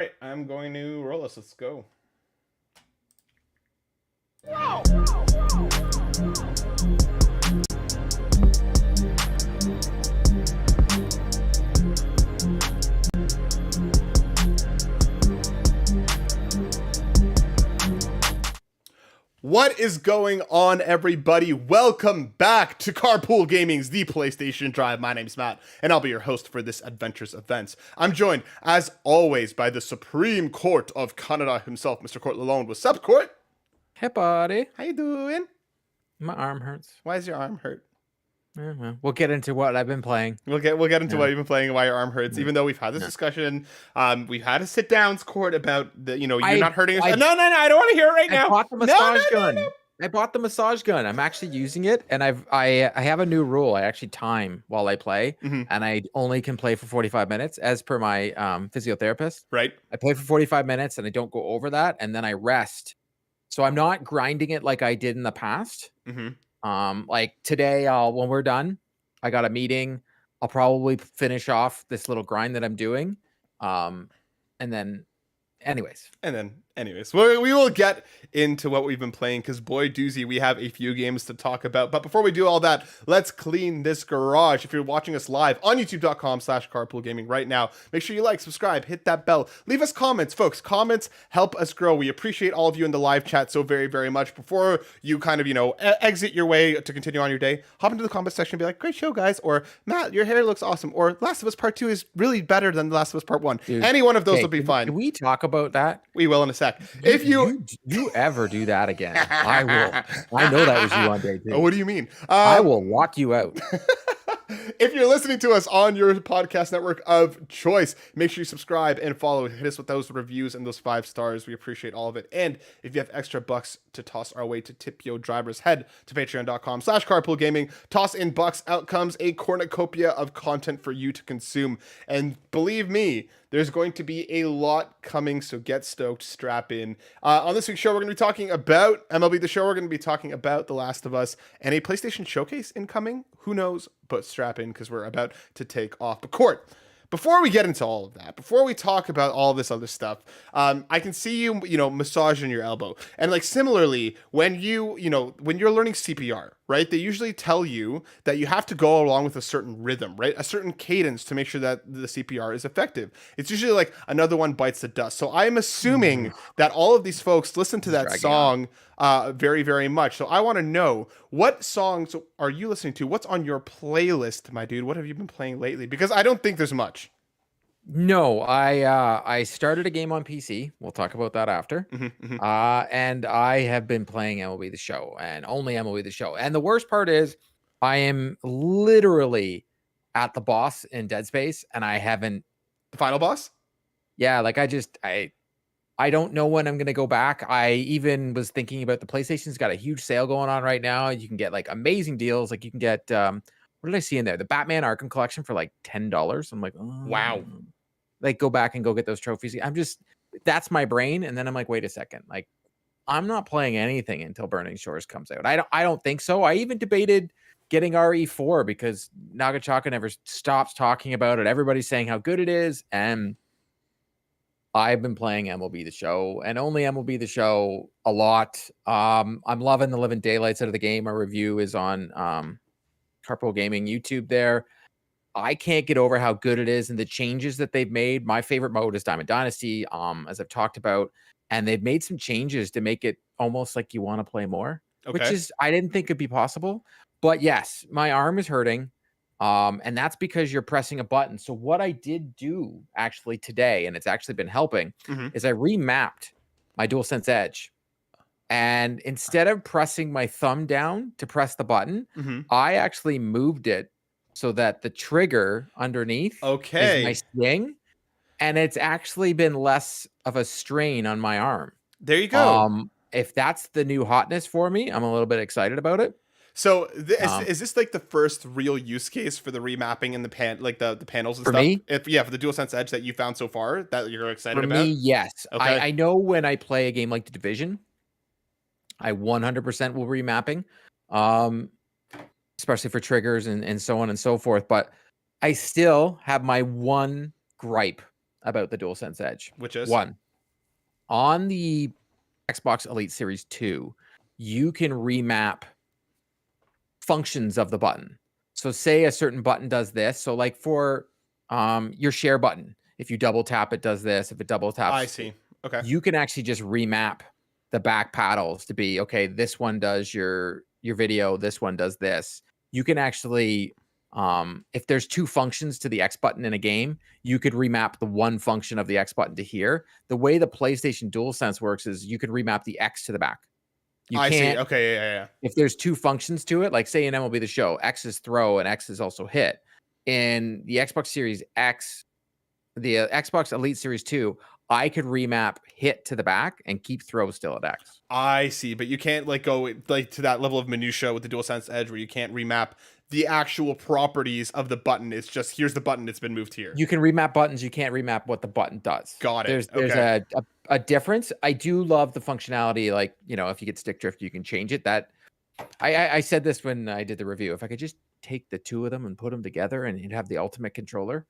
Right, I'm going to roll us. Let's go. What is going on, everybody? Welcome back to Carpool Gaming's The PlayStation Drive. My name's Matt, and I'll be your host for this adventurous event. I'm joined, as always, by the Supreme Court of Canada himself, Mr. Court Lalonde. What's up, Court? Hey, buddy. How you doing? My arm hurts. Why is your arm hurt? Well, we'll get into what I've been playing. We'll get into what you've been playing and why your arm hurts. Even though we've had this discussion, we've had a sit downs, Court, about the you're not hurting yourself. No, I don't want to hear it right now. I bought the massage gun. No. I bought the massage gun. I'm actually using it, and I have a new rule. I actually time while I play, and I only can play for 45 minutes, as per my physiotherapist. Right. I play for 45 minutes, and I don't go over that, and then I rest. So I'm not grinding it like I did in the past. Like today, when we're done, I got a meeting. I'll probably finish off this little grind that I'm doing. And then anyways, we will get into what we've been playing, because boy doozy, we have a few games to talk about. But before we do all that, let's clean this garage. If you're watching us live on youtube.com/carpoolgaming right now, make sure you like, subscribe, hit that bell, leave us comments, folks. Comments help us grow. We appreciate all of you in the live chat so very, very much. Before you kind of, exit your way to continue on your day, hop into the comment section and be like, great show, guys, or Matt, your hair looks awesome, or Last of Us Part 2 is really better than The Last of Us Part 1. Dude, any one of those will be fine. Can we talk about that? We will in a sec. If you ever do that again, I will. I know that was you on day 2. What do you mean? I will lock you out. If you're listening to us on your podcast network of choice, make sure you subscribe and follow. Hit us with those reviews and those 5 stars. We appreciate all of it. And if you have extra bucks to toss our way to tip yo drivers, head to patreon.com/carpoolgaming. Toss in bucks. Out comes a cornucopia of content for you to consume. And believe me, there's going to be a lot coming, so get stoked, strap in. On this week's show, we're going to be talking about MLB The Show. We're going to be talking about The Last of Us and a PlayStation Showcase incoming. Who knows? But strap in, because we're about to take off. But Court, before we get into all of that, before we talk about all this other stuff, I can see you, massaging your elbow. And like similarly, when when you're learning CPR, right, they usually tell you that you have to go along with a certain rhythm, right, a certain cadence to make sure that the CPR is effective. It's usually like another one bites the dust. So I'm assuming that all of these folks listen to that song very, very much. So I want to know, what songs are you listening to? What's on your playlist, my dude? What have you been playing lately? Because I don't think there's much. No, I started a game on PC. We'll talk about that after. And I have been playing MLB The Show, and only MLB The Show. And the worst part is, I am literally at the boss in Dead Space, and I haven't. The final boss? Yeah, like I don't know when I'm gonna go back. I even was thinking about the PlayStation's got a huge sale going on right now. You can get like amazing deals. Like you can get what did I see in there? The Batman Arkham Collection for like $10. I'm like, oh, wow. Like go back and go get those trophies. That's my brain. And then I'm like, wait a second. Like I'm not playing anything until Burning Shores comes out. I don't think so. I even debated getting RE4 because Nagachaka never stops talking about it. Everybody's saying how good it is. And I've been playing MLB The Show, and only MLB The Show a lot. I'm loving the living daylights out of the game. Our review is on Carpool Gaming YouTube there. I can't get over how good it is and the changes that they've made. My favorite mode is Diamond Dynasty, as I've talked about, and they've made some changes to make it almost like you want to play more, which is, I didn't think could be possible. But yes, my arm is hurting, and that's because you're pressing a button. So what I did do actually today, and it's actually been helping, is I remapped my DualSense Edge. And instead of pressing my thumb down to press the button, I actually moved it so that the trigger underneath is my swing, and it's actually been less of a strain on my arm. There you go. If that's the new hotness for me, I'm a little bit excited about it. So is this like the first real use case for the remapping and the panels and for stuff? Me? For the DualSense Edge that you found so far that you're excited about? For me, yes. Okay. I know when I play a game like The Division, I 100% will remapping. Especially for triggers and so on and so forth. But I still have my one gripe about the DualSense Edge. Which is? One, on the Xbox Elite Series 2, you can remap functions of the button. So say a certain button does this. So like for your share button, if you double tap, it does this. If it double taps, I see. Okay. You can actually just remap the back paddles to be, okay, this one does your video, this one does this. You can actually, if there's two functions to the X button in a game, you could remap the one function of the X button to here. The way the PlayStation DualSense works is you could remap the X to the back. You I can't, see. Okay, yeah. if there's two functions to it, like say in MLB The Show, X is throw and X is also hit. In the Xbox Series X, the Xbox Elite Series 2, I could remap hit to the back and keep throw still at X. I see, but you can't like go like to that level of minutia with the DualSense Edge where you can't remap the actual properties of the button. It's just here's the button, it's been moved here. You can remap buttons, you can't remap what the button does. Got it. There's a difference. I do love the functionality, like, you know, if you get stick drift, you can change it. That I said this when I did the review. If I could just take the two of them and put them together and you'd have the ultimate controller.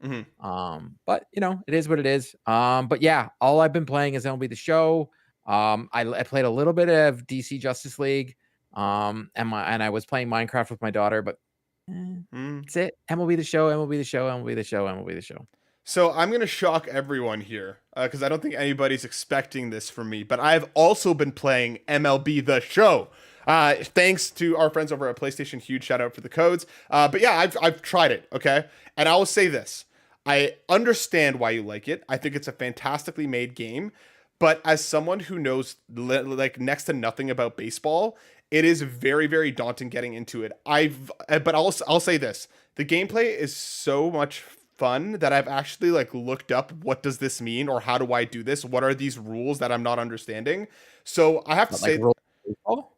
But you know, it is what it is. But yeah, all I've been playing is MLB The Show. I played a little bit of DC Justice League. And I was playing Minecraft with my daughter, but that's it. MLB The Show, MLB The Show, MLB The Show, MLB The Show. So I'm going to shock everyone here because I don't think anybody's expecting this from me, but I've also been playing MLB The Show. Thanks to our friends over at PlayStation, huge shout out for the codes. But yeah, I've tried it, okay? And I will say this. I understand why you like it. I think it's a fantastically made game. But as someone who knows like next to nothing about baseball, it is very, very daunting getting into it. But I'll say this. The gameplay is so much fun that I've actually like looked up what does this mean or how do I do this? What are these rules that I'm not understanding? So I have to say,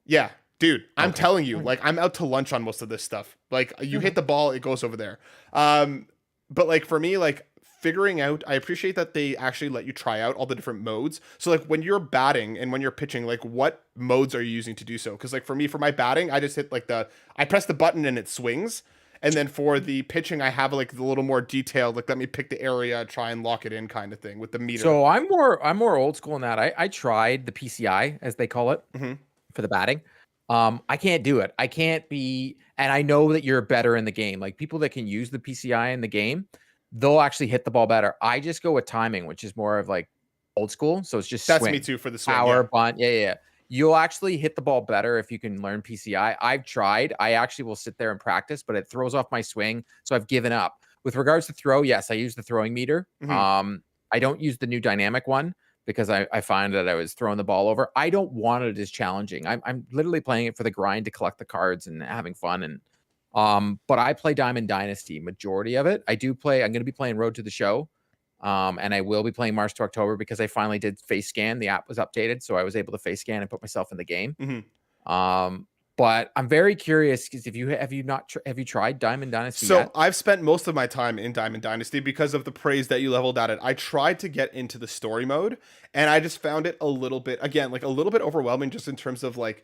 yeah, dude, I'm telling you, like I'm out to lunch on most of this stuff. Like you hit the ball, it goes over there. But like for me, like figuring out, I appreciate that they actually let you try out all the different modes. So like when you're batting and when you're pitching, like what modes are you using to do so? Because like for me, for my batting, I just hit like I press the button and it swings. And then for the pitching, I have like a little more detailed, like let me pick the area, try and lock it in kind of thing with the meter. So I'm more old school in that. I tried the PCI, as they call it, for the batting. I can't do it. I can't be, and I know that you're better in the game. Like people that can use the PCI in the game, they'll actually hit the ball better. I just go with timing, which is more of like old school. So it's just that's swing, me too for the swing, power, bunt. Yeah. You'll actually hit the ball better if you can learn PCI. I've tried. I actually will sit there and practice, but it throws off my swing. So I've given up. With regards to throw, yes, I use the throwing meter. I don't use the new dynamic one because I find that I was throwing the ball over. I don't want it as challenging. I'm literally playing it for the grind to collect the cards and having fun. And but I play Diamond Dynasty majority of it. I'm going to be playing Road to the Show. And I will be playing March to October because I finally did face scan. The app was updated, so I was able to face scan and put myself in the game. But I'm very curious because have you tried Diamond Dynasty yet? I've spent most of my time in Diamond Dynasty because of the praise that you leveled at it. I tried to get into the story mode, and I just found it a little bit overwhelming just in terms of like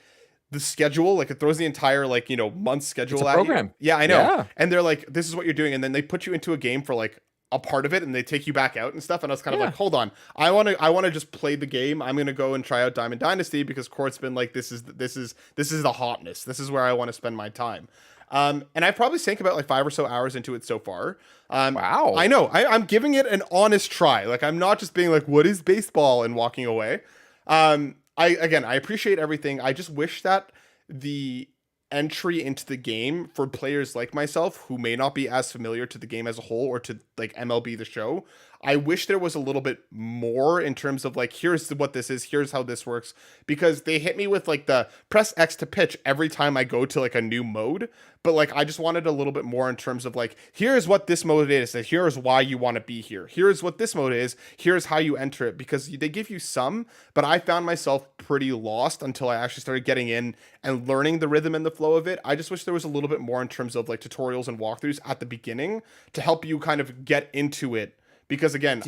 the schedule. Like it throws the entire month schedule at program. you. Yeah, I know. Yeah. And they're like, this is what you're doing, and then they put you into a game for like a part of it and they take you back out and stuff, and I was kind of like, hold on, I want to just play the game. I'm gonna go and try out Diamond Dynasty because Court's been like, this is the hotness, this is where I want to spend my time. And I probably sank about like 5 or so hours into it so far. Wow. I know I'm giving it an honest try. Like I'm not just being like, what is baseball, and walking away. I appreciate everything. I just wish that the entry into the game for players like myself who may not be as familiar to the game as a whole or to like MLB The Show, I wish there was a little bit more in terms of like, here's what this is, here's how this works, because they hit me with like the press X to pitch every time I go to like a new mode. But like, I just wanted a little bit more in terms of like, here's what this mode is, and here's why you want to be here. Here's what this mode is. Here's how you enter it, because they give you some, but I found myself pretty lost until I actually started getting in and learning the rhythm and the flow of it. I just wish there was a little bit more in terms of like tutorials and walkthroughs at the beginning to help you kind of get into it. Because again,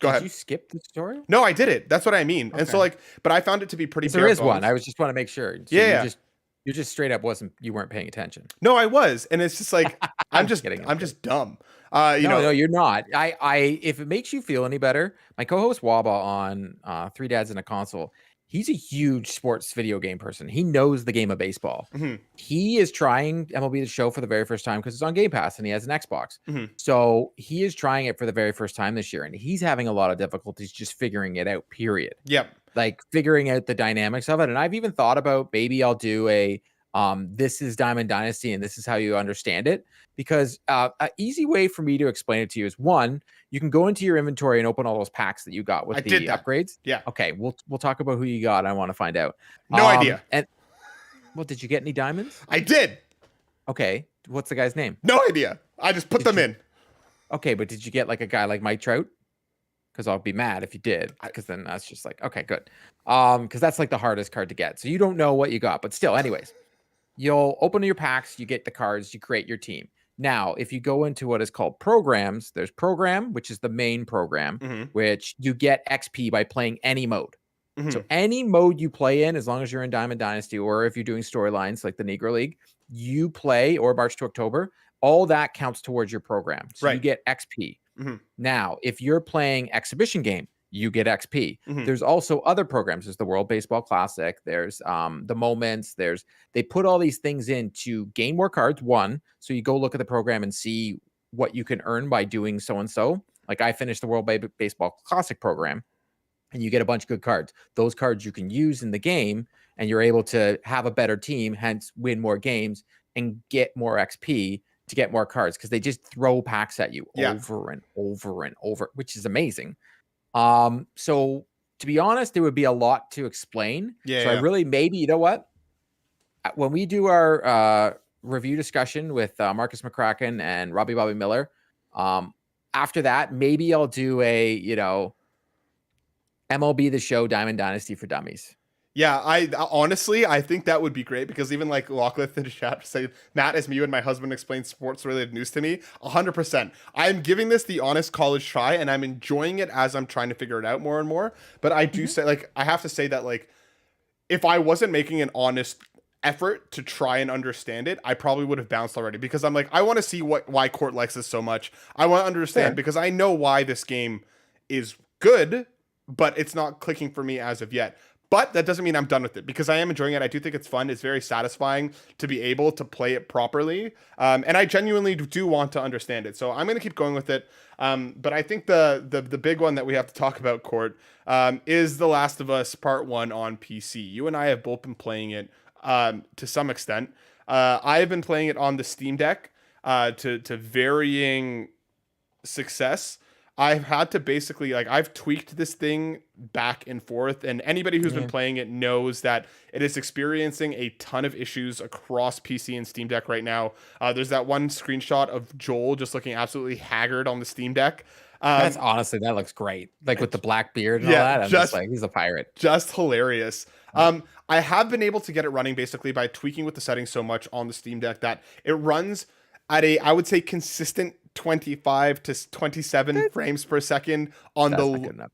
go ahead. Did you skip the tutorial? No, I did it. That's what I mean. Okay. And so like, but I found it to be pretty. There is one. I was just want to make sure. So yeah. You just straight up you weren't paying attention. No, I was, and it's just like I'm just kidding. just dumb. No, you're not. If it makes you feel any better, my co-host Waba on Three Dads and a Console, he's a huge sports video game person. He knows the game of baseball. Mhm. He is trying MLB The Show for the very first time because it's on Game Pass and he has an Xbox. Mhm. So he is trying it for the very first time this year, and he's having a lot of difficulties just figuring it out, period. Yep. Like figuring out the dynamics of it. And I've even thought about maybe I'll do a this is Diamond Dynasty and this is how you understand it. Because an easy way for me to explain it to you is, one, you can go into your inventory and open all those packs that you got with the upgrades. Yeah. Okay, we'll talk about who you got. I want to find out. No idea. And well, did you get any diamonds? I did. Okay, what's the guy's name? No idea. I just put them in. Okay, but did you get like a guy like Mike Trout? Because I'll be mad if you did, because then that's just like, okay, good. Because that's like the hardest card to get. So you don't know what you got, but still, anyways, you'll open your packs, you get the cards, you create your team. Now, if you go into what is called programs, there's program, which is the main program, which you get XP by playing any mode. So any mode you play in, as long as you're in Diamond Dynasty, or if you're doing storylines like the Negro League, you play, or March to October, all that counts towards your program. So you get XP. Now, if you're playing exhibition game, you get XP. There's also other programs. There's the World Baseball Classic. There's the Moments. They put all these things in to gain more cards. One, so you go look at the program and see what you can earn by doing so and so. Like I finished the World Baseball Classic program, and you get a bunch of good cards. Those cards you can use in the game, and you're able to have a better team, hence win more games and get more XP to get more cards, because they just throw packs at you over and over and over, which is amazing. So to be honest, it would be a lot to explain. I really, maybe, you know what? When we do our review discussion with Markus McCracken and Robbie Miller, after that, maybe I'll do a, MLB The Show Diamond Dynasty for Dummies. Yeah, I honestly, I think that would be great, because even like Lachlan in the chat say, Matt, as me and my husband explain sports related news to me, 100%. I'm giving this the honest college try, and I'm enjoying it as I'm trying to figure it out more and more. But I do say, like, I have to say that, like, if I wasn't making an honest effort to try and understand it, I probably would have bounced already, because I'm like, I want to see why Court likes this so much. I want to understand, because I know why this game is good, but it's not clicking for me as of yet. But that doesn't mean I'm done with it, because I am enjoying it. I do think it's fun. It's very satisfying to be able to play it properly. And I genuinely do want to understand it. So I'm going to keep going with it. But I think the big one that we have to talk about, Court, is The Last of Us Part 1 on PC. You and I have both been playing it to some extent. I have been playing it on the Steam Deck to varying success. I've had to basically, like, I've tweaked this thing back and forth, and anybody who's been playing it knows that it is experiencing a ton of issues across PC and Steam Deck right now. There's that one screenshot of Joel just looking absolutely haggard on the Steam Deck. That's honestly, that looks great. Like with the black beard and all that. I'm just like, he's a pirate. Just hilarious. I have been able to get it running basically by tweaking with the settings so much on the Steam Deck that it runs at a, I would say, consistent 25 to 27 frames per second on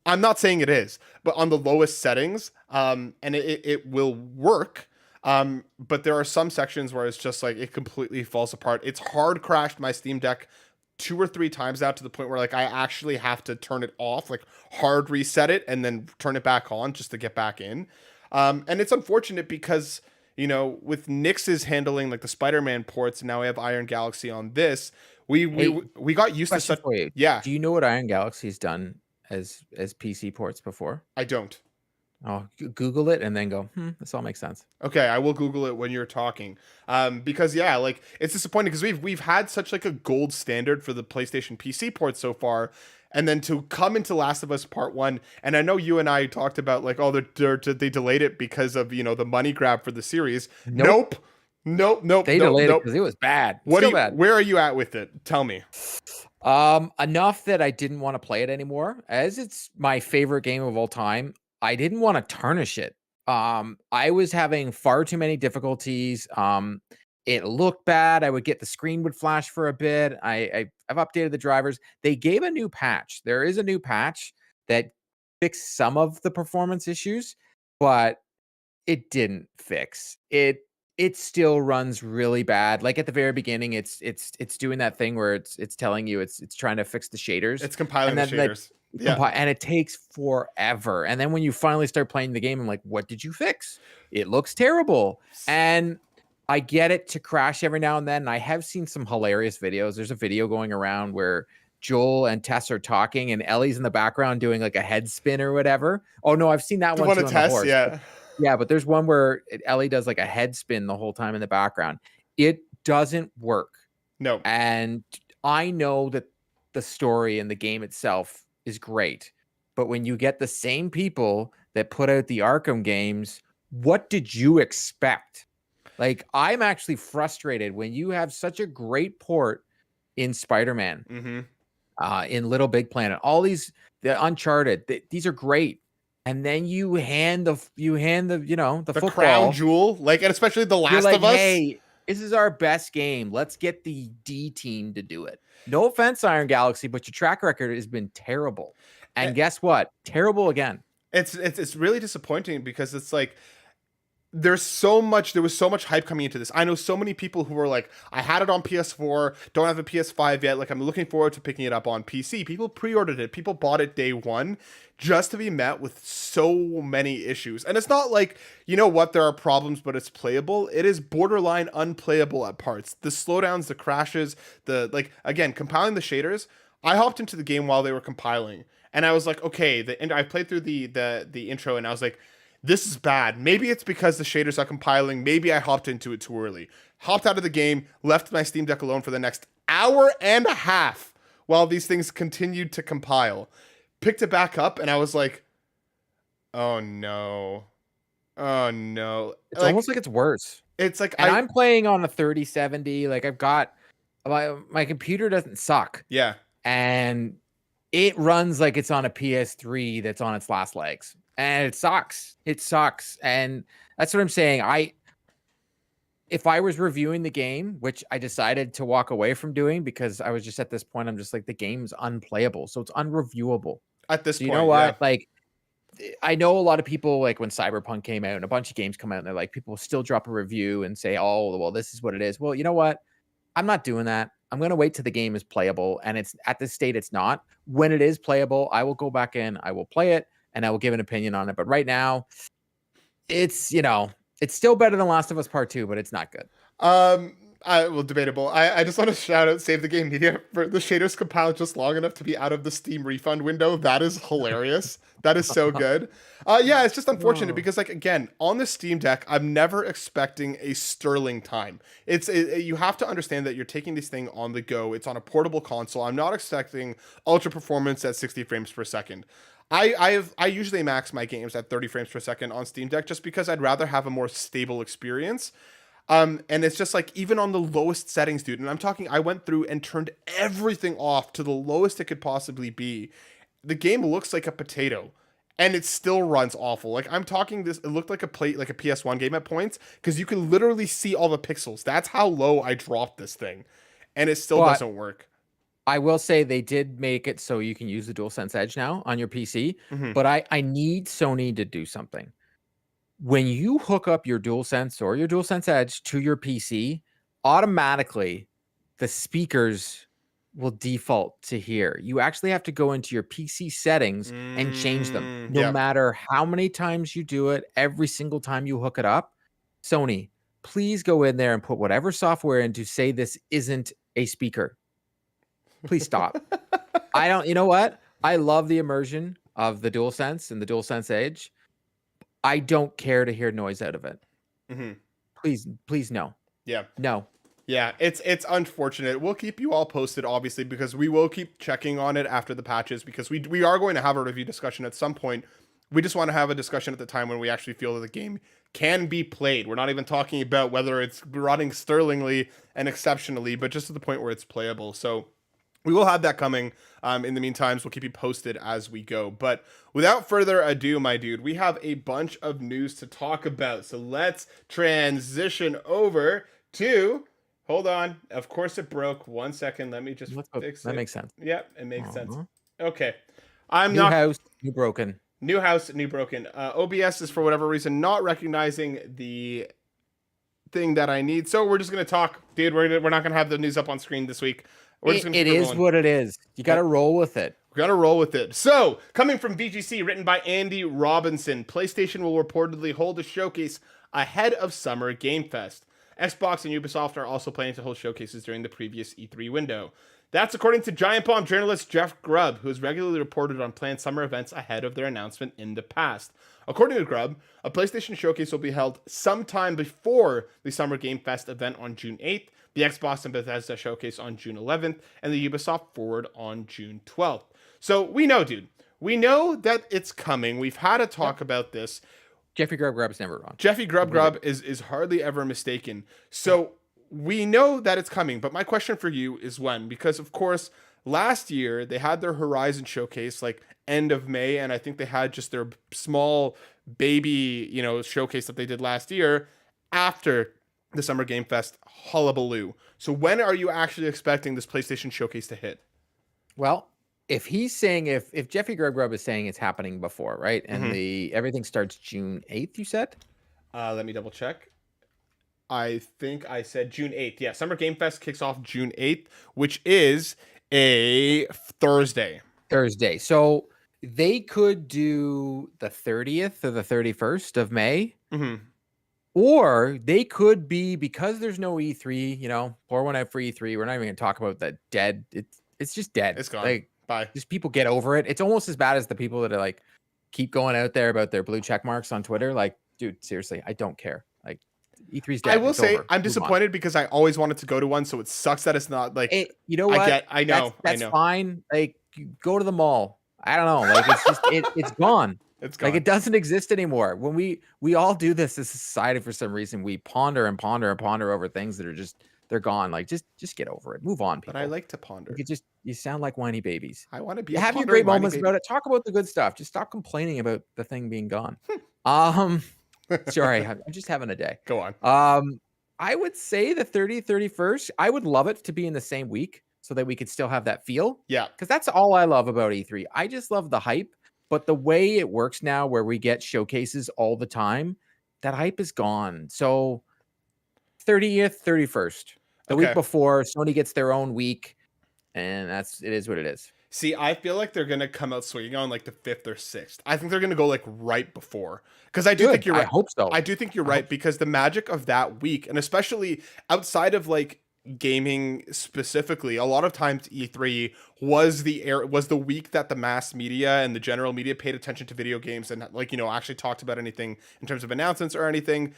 I'm not saying it is, but on the lowest settings. And it will work. But there are some sections where it's just like it completely falls apart. It's hard crashed my Steam Deck 2 or 3 times now, to the point where like I actually have to turn it off, like hard reset it and then turn it back on just to get back in. And it's unfortunate because, with Nix's handling like the Spider-Man ports, and now we have Iron Galaxy on this. We got used to such. Yeah. Do you know what Iron Galaxy's done as PC ports before? I don't. Oh, Google it and then go, this all makes sense. Okay, I will Google it when you're talking. Because like it's disappointing, because we've had such like a gold standard for the PlayStation PC ports so far. And then to come into Last of Us Part 1, and I know you and I talked about like, they delayed it because of, the money grab for the series. Nope. They delayed it because it was bad. Where are you at with it? Tell me. Enough that I didn't want to play it anymore. As it's my favorite game of all time, I didn't want to tarnish it. I was having far too many difficulties. It looked bad. I would get the screen would flash for a bit. I've updated the drivers. They gave a new patch. There is a new patch that fixed some of the performance issues, but it didn't fix it. it still runs really bad. Like at the very beginning, it's doing that thing where it's telling you it's trying to fix the shaders, It's compiling and the then like shaders. Yeah. and it takes forever. And then when you finally start playing the game, I'm like, what did you fix? It looks terrible. And I get it to crash every now and then. I have seen some hilarious videos. There's a video going around where Joel and Tess are talking and Ellie's in the background doing like a head spin or whatever. Oh no, I've seen that The one one too to on the test, horse. yeah. Yeah, but there's one where Ellie does like a head spin the whole time in the background. It doesn't work. No. And I know that the story and the game itself is great. But when you get the same people that put out the Arkham games, what did you expect? Like, I'm actually frustrated when you have such a great port in Spider-Man, in Little Big Planet, all these, the Uncharted, these are great. And then you hand the the football, crown jewel, like, and especially The Last like, of Us. hey, this is our best game. Let's get the D team to do it. No offense, Iron Galaxy, but your track record has been terrible. And guess what? Terrible again. It's really disappointing because it's like there was so much hype coming into this. I know so many people who were like, I had it on PS4, don't have a PS5 yet. Like, I'm looking forward to picking it up on PC. People pre-ordered it. People bought it day one just to be met with so many issues. And it's not like, you know what, there are problems, but it's playable. It is borderline unplayable at parts. The slowdowns, the crashes, again, compiling the shaders. I hopped into the game while they were compiling. And I was like, okay, I played through the intro and I was like, this is bad. Maybe it's because the shaders are compiling. Maybe I hopped into it too early. Hopped out of the game, left my Steam Deck alone for the next hour and a half while these things continued to compile. Picked it back up and I was like, oh no. Oh no. It's almost like it's worse. It's like I'm playing on a 3070. Like, I've got my computer doesn't suck. Yeah. And it runs like it's on a PS3 that's on its last legs. And it sucks. It sucks. And that's what I'm saying. If I was reviewing the game, which I decided to walk away from doing because I was just at this point, I'm just like, the game's unplayable. So it's unreviewable. At this point, you know what? Yeah. Like, I know a lot of people, like when Cyberpunk came out and a bunch of games come out and they're like, people still drop a review and say, oh, well, this is what it is. Well, you know what? I'm not doing that. I'm going to wait till the game is playable. And it's at this state, it's not. When it is playable, I will go back in, I will play it, and I will give an opinion on it. But right now, it's, it's still better than Last of Us Part 2, but it's not good. Debatable. I just want to shout out Save the Game Media for the shaders compiled just long enough to be out of the Steam refund window. That is hilarious. That is so good. Yeah, it's just unfortunate because, like, again, on the Steam Deck, I'm never expecting a sterling time. You have to understand that you're taking this thing on the go. It's on a portable console. I'm not expecting ultra performance at 60 frames per second. I usually max my games at 30 frames per second on Steam Deck just because I'd rather have a more stable experience. And it's just like, even on the lowest settings, dude, and I'm talking, I went through and turned everything off to the lowest it could possibly be. The game looks like a potato and it still runs awful. Like, I'm talking this, it looked like a PS1 game at points because you can literally see all the pixels. That's how low I dropped this thing and it still doesn't work. I will say they did make it so you can use the DualSense Edge now on your PC, but I need Sony to do something. When you hook up your DualSense or your DualSense Edge to your PC, automatically the speakers will default to here. You actually have to go into your PC settings and change them. No matter how many times you do it, every single time you hook it up, Sony, please go in there and put whatever software in to say this isn't a speaker. Please stop. You know what? I love the immersion of the DualSense and the DualSense Edge. I don't care to hear noise out of it. Please, no. Yeah. No. Yeah, it's unfortunate. We'll keep you all posted, obviously, because we will keep checking on it after the patches, because we are going to have a review discussion at some point. We just want to have a discussion at the time when we actually feel that the game can be played. We're not even talking about whether it's running sterlingly and exceptionally, but just to the point where it's playable. So we will have that coming. In the meantime, we'll keep you posted as we go. But without further ado, my dude, we have a bunch of news to talk about. So let's transition over to... Hold on. Of course it broke. 1 second. Let me just fix it. That makes sense. Yep, it makes sense. Okay. New house, new broken. New house, new broken. OBS is, for whatever reason, not recognizing the thing that I need. So we're just gonna talk, dude. We're not gonna have the news up on screen this week. We're just gonna It keep is rolling. what it is. You got to roll with it. We gotta roll with it. So, coming from VGC, written by Andy Robinson, PlayStation will reportedly hold a showcase ahead of Summer Game Fest. Xbox and Ubisoft are also planning to hold showcases during the previous E3 window. That's according to Giant Bomb journalist Jeff Grubb, who has regularly reported on planned summer events ahead of their announcement in the past. According to Grubb, a PlayStation showcase will be held sometime before the Summer Game Fest event on June 8th, the Xbox and Bethesda showcase on June 11th, and the Ubisoft Forward on June 12th. So we know, dude. We know that it's coming. We've had a talk about this. Jeffy Grubb is never wrong. Jeffy Grubb is hardly ever mistaken. So we know that it's coming. But my question for you is when? Because, of course, last year they had their Horizon showcase like end of May. And I think they had just their small baby, showcase that they did last year after the Summer Game Fest hullabaloo. So when are you actually expecting this PlayStation showcase to hit? Well, if he's saying if Jeffy Grubb is saying it's happening before, right? And everything starts June 8th, you said? Let me double check. I think I said June 8th. Yeah, Summer Game Fest kicks off June 8th, which is a Thursday. So they could do the 30th or the 31st of May. Or they could be, because there's no E3, pour one out for E3. We're not even going to talk about that dead. It's just dead. It's gone. Like, bye. Just people get over it. It's almost as bad as the people that are like keep going out there about their blue check marks on Twitter. Like, dude, seriously, I don't care. Like, E3's dead. I will say I'm disappointed because I always wanted to go to one, so it sucks that it's not like. You know what? I know. That's fine. Like, go to the mall. I don't know. Like, it's just it's gone. It's gone. Like, it doesn't exist anymore. When we all do this as a society for some reason, we ponder and ponder and ponder over things that are just they're gone. Like, just get over it. Move on, people. But I like to ponder. You sound like whiny babies. I want to be. You have your great moments about it. Talk about the good stuff. Just stop complaining about the thing being gone. Sorry, I'm just having a day. Go on. I would say the 30th, 31st. I would love it to be in the same week so that we could still have that feel. Yeah. Because that's all I love about E3. I just love the hype. But the way it works now, where we get showcases all the time, that hype is gone. So 30th, 31st. The week before, Sony gets their own week. And it is what it is. See, I feel like they're going to come out swinging on like the 5th or 6th. I think they're going to go like right before. Because I do think you're right. I hope so. I do think you're right because the magic of that week, and especially outside of like gaming specifically, a lot of times E3 was the week that the mass media and the general media paid attention to video games and actually talked about anything in terms of announcements or anything.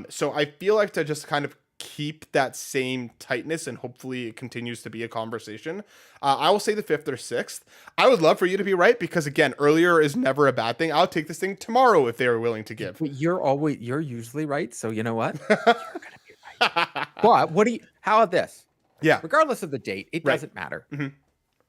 So I feel like to just kind of keep that same tightness and hopefully it continues to be a conversation. I will say the 5th or 6th. I would love for you to be right because again, earlier is never a bad thing. I'll take this thing tomorrow if they are willing to give. But you're usually right. So you know what? You're gonna be right. But how about this? Yeah. Regardless of the date, it doesn't matter.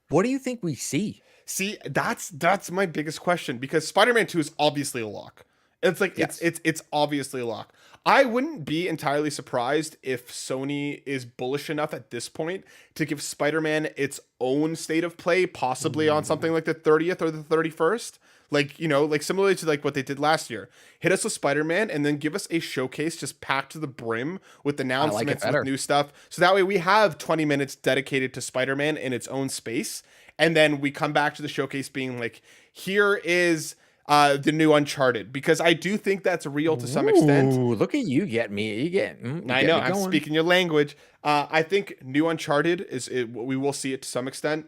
What do you think we see? See, that's my biggest question because Spider-Man 2 is obviously a lock. It's like it's obviously a lock. I wouldn't be entirely surprised if Sony is bullish enough at this point to give Spider-Man its own state of play, possibly on something like the 30th or the 31st. Like, like similarly to like what they did last year. Hit us with Spider-Man and then give us a showcase just packed to the brim with announcements, with new stuff. So that way we have 20 minutes dedicated to Spider-Man in its own space. And then we come back to the showcase being like, here is the new Uncharted, because I do think that's real to some extent. Look at you get me. I know, I'm speaking your language. I think new Uncharted we will see it to some extent.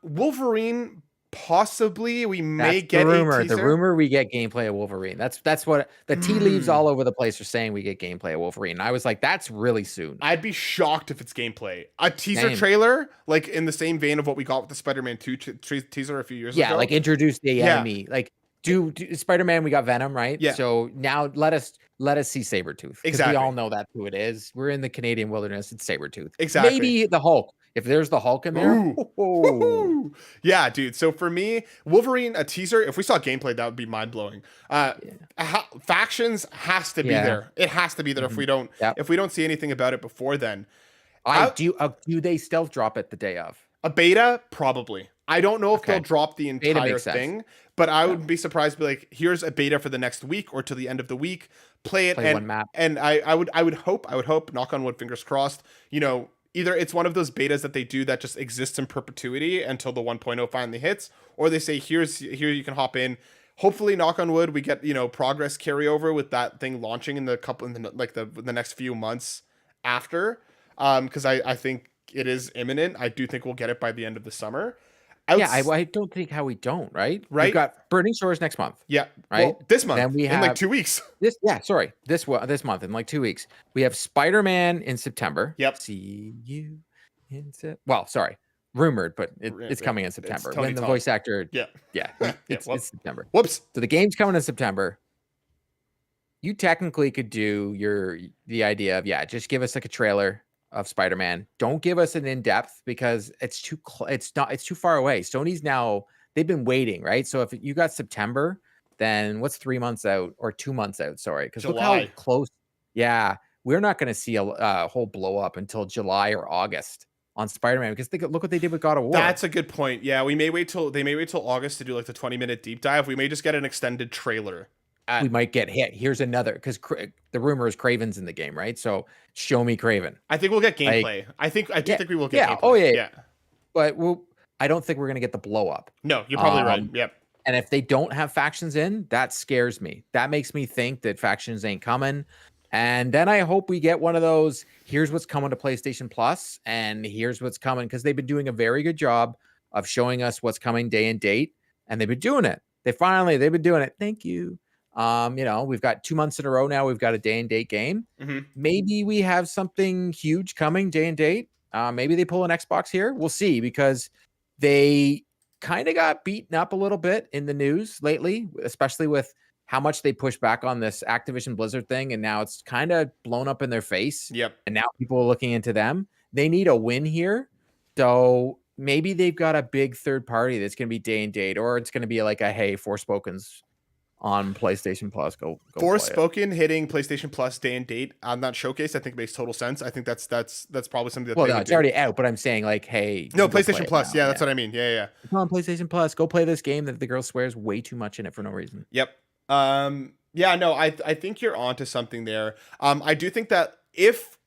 Wolverine, possibly we may get a teaser. The rumor we get gameplay of Wolverine. That's what the tea leaves all over the place are saying. We get gameplay of Wolverine. And I was like, that's really soon. I'd be shocked if it's gameplay. A teaser trailer, like in the same vein of what we got with the Spider-Man 2 teaser a few years ago. Yeah, like introduce the enemy. Like do Spider-Man, we got Venom, right? Yeah. So now let us see Sabretooth. Exactly. We all know that's who it is. We're in the Canadian wilderness. It's Sabretooth. Exactly. Maybe the Hulk. If there's the Hulk in there. Yeah, dude. So for me, Wolverine, a teaser, if we saw gameplay, that would be mind-blowing. Factions has to be there. It has to be there if we don't see anything about it before then. Do they stealth drop it the day of? A beta? Probably. I don't know if they'll drop the entire thing, but I would be surprised to be like, here's a beta for the next week or to the end of the week. Play it. Play one map. And I would hope, knock on wood, fingers crossed, either it's one of those betas that they do that just exists in perpetuity until the 1.0 finally hits, or they say, here you can hop in. Hopefully, knock on wood, we get, progress carryover with that thing launching in the next few months after. Because I think it is imminent. I do think we'll get it by the end of the summer. I don't think how we don't, right? We've got Burning Shores next month. Yeah. Right. Well, this month. Then we have, in like 2 weeks. This month in like 2 weeks. We have Spider-Man in September. Yep. See you in rumored, but it's coming in September. When the voice actor. Yeah. It's September. Whoops. So the game's coming in September. You technically could do the idea of just give us like a trailer of Spider-Man. Don't give us an in-depth because it's too far away. Sony's they've been waiting, right? So if you got September, then what's 3 months out or 2 months out? Sorry, because look how close. Yeah, we're not going to see a whole blow up until July or August on Spider-Man because look what they did with God of War. That's a good point. Yeah, they may wait till August to do like the 20-minute deep dive. We may just get an extended trailer. We might get hit. Here's another, because the rumor is Craven's in the game, right? So show me Craven. I think we'll get gameplay. I do think we will get gameplay. Oh yeah. But I don't think we're gonna get the blow up. No, you're probably right. Yep. And if they don't have factions in, that scares me. That makes me think that factions ain't coming. And then I hope we get one of those, here's what's coming to PlayStation Plus, and here's what's coming, because they've been doing a very good job of showing us what's coming day and date, and they've been doing it. They've been doing it. Thank you. We've got 2 months in a row now. We've got a day and date game. Mm-hmm. Maybe we have something huge coming day and date. Maybe they pull an Xbox here. We'll see, because they kind of got beaten up a little bit in the news lately, especially with how much they push back on this Activision Blizzard thing. And now it's kind of blown up in their face. Yep. And now people are looking into them. They need a win here. So maybe they've got a big third party that's going to be day and date, or it's going to be like hey, Forspoken's on PlayStation Plus. Go Forspoken hitting PlayStation Plus day and date on that showcase, I think makes total sense. I think that's probably something that it's already out, but I'm saying like, hey, no, PlayStation Plus. Yeah, that's what I mean. Yeah. Come on, PlayStation Plus. Go play this game that the girl swears way too much in it for no reason. Yep. Yeah, no, I think you're onto something there. I do think that if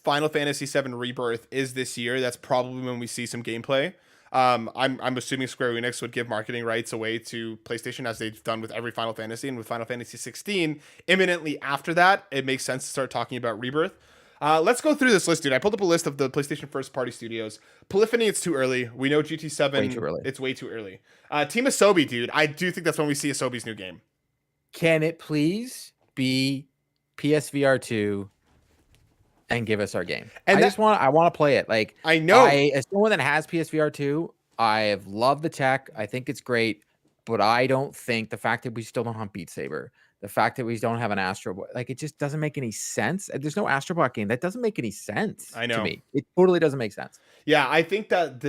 Final Fantasy VII Rebirth is this year, that's probably when we see some gameplay. I'm assuming Square Enix would give marketing rights away to PlayStation, as they've done with every Final Fantasy, and with Final Fantasy 16 imminently after that, it makes sense to start talking about Rebirth. Let's go through this list, dude. I pulled up a list of the PlayStation first party studios. Polyphony, it's too early. We know GT7, way too early. It's way too early. Team Asobi, dude. I do think that's when we see Asobi's new game. Can it please be PSVR 2 and give us our game? And I want to play it. Like, I know, as someone that has PSVR 2, I have loved the tech. I think it's great, but I don't think the fact that we still don't have Beat Saber, the fact that we don't have an Astro Boy, like, it just doesn't make any sense. There's no Astro Bot game. That doesn't make any sense. I know. To me. It totally doesn't make sense. Yeah, I think that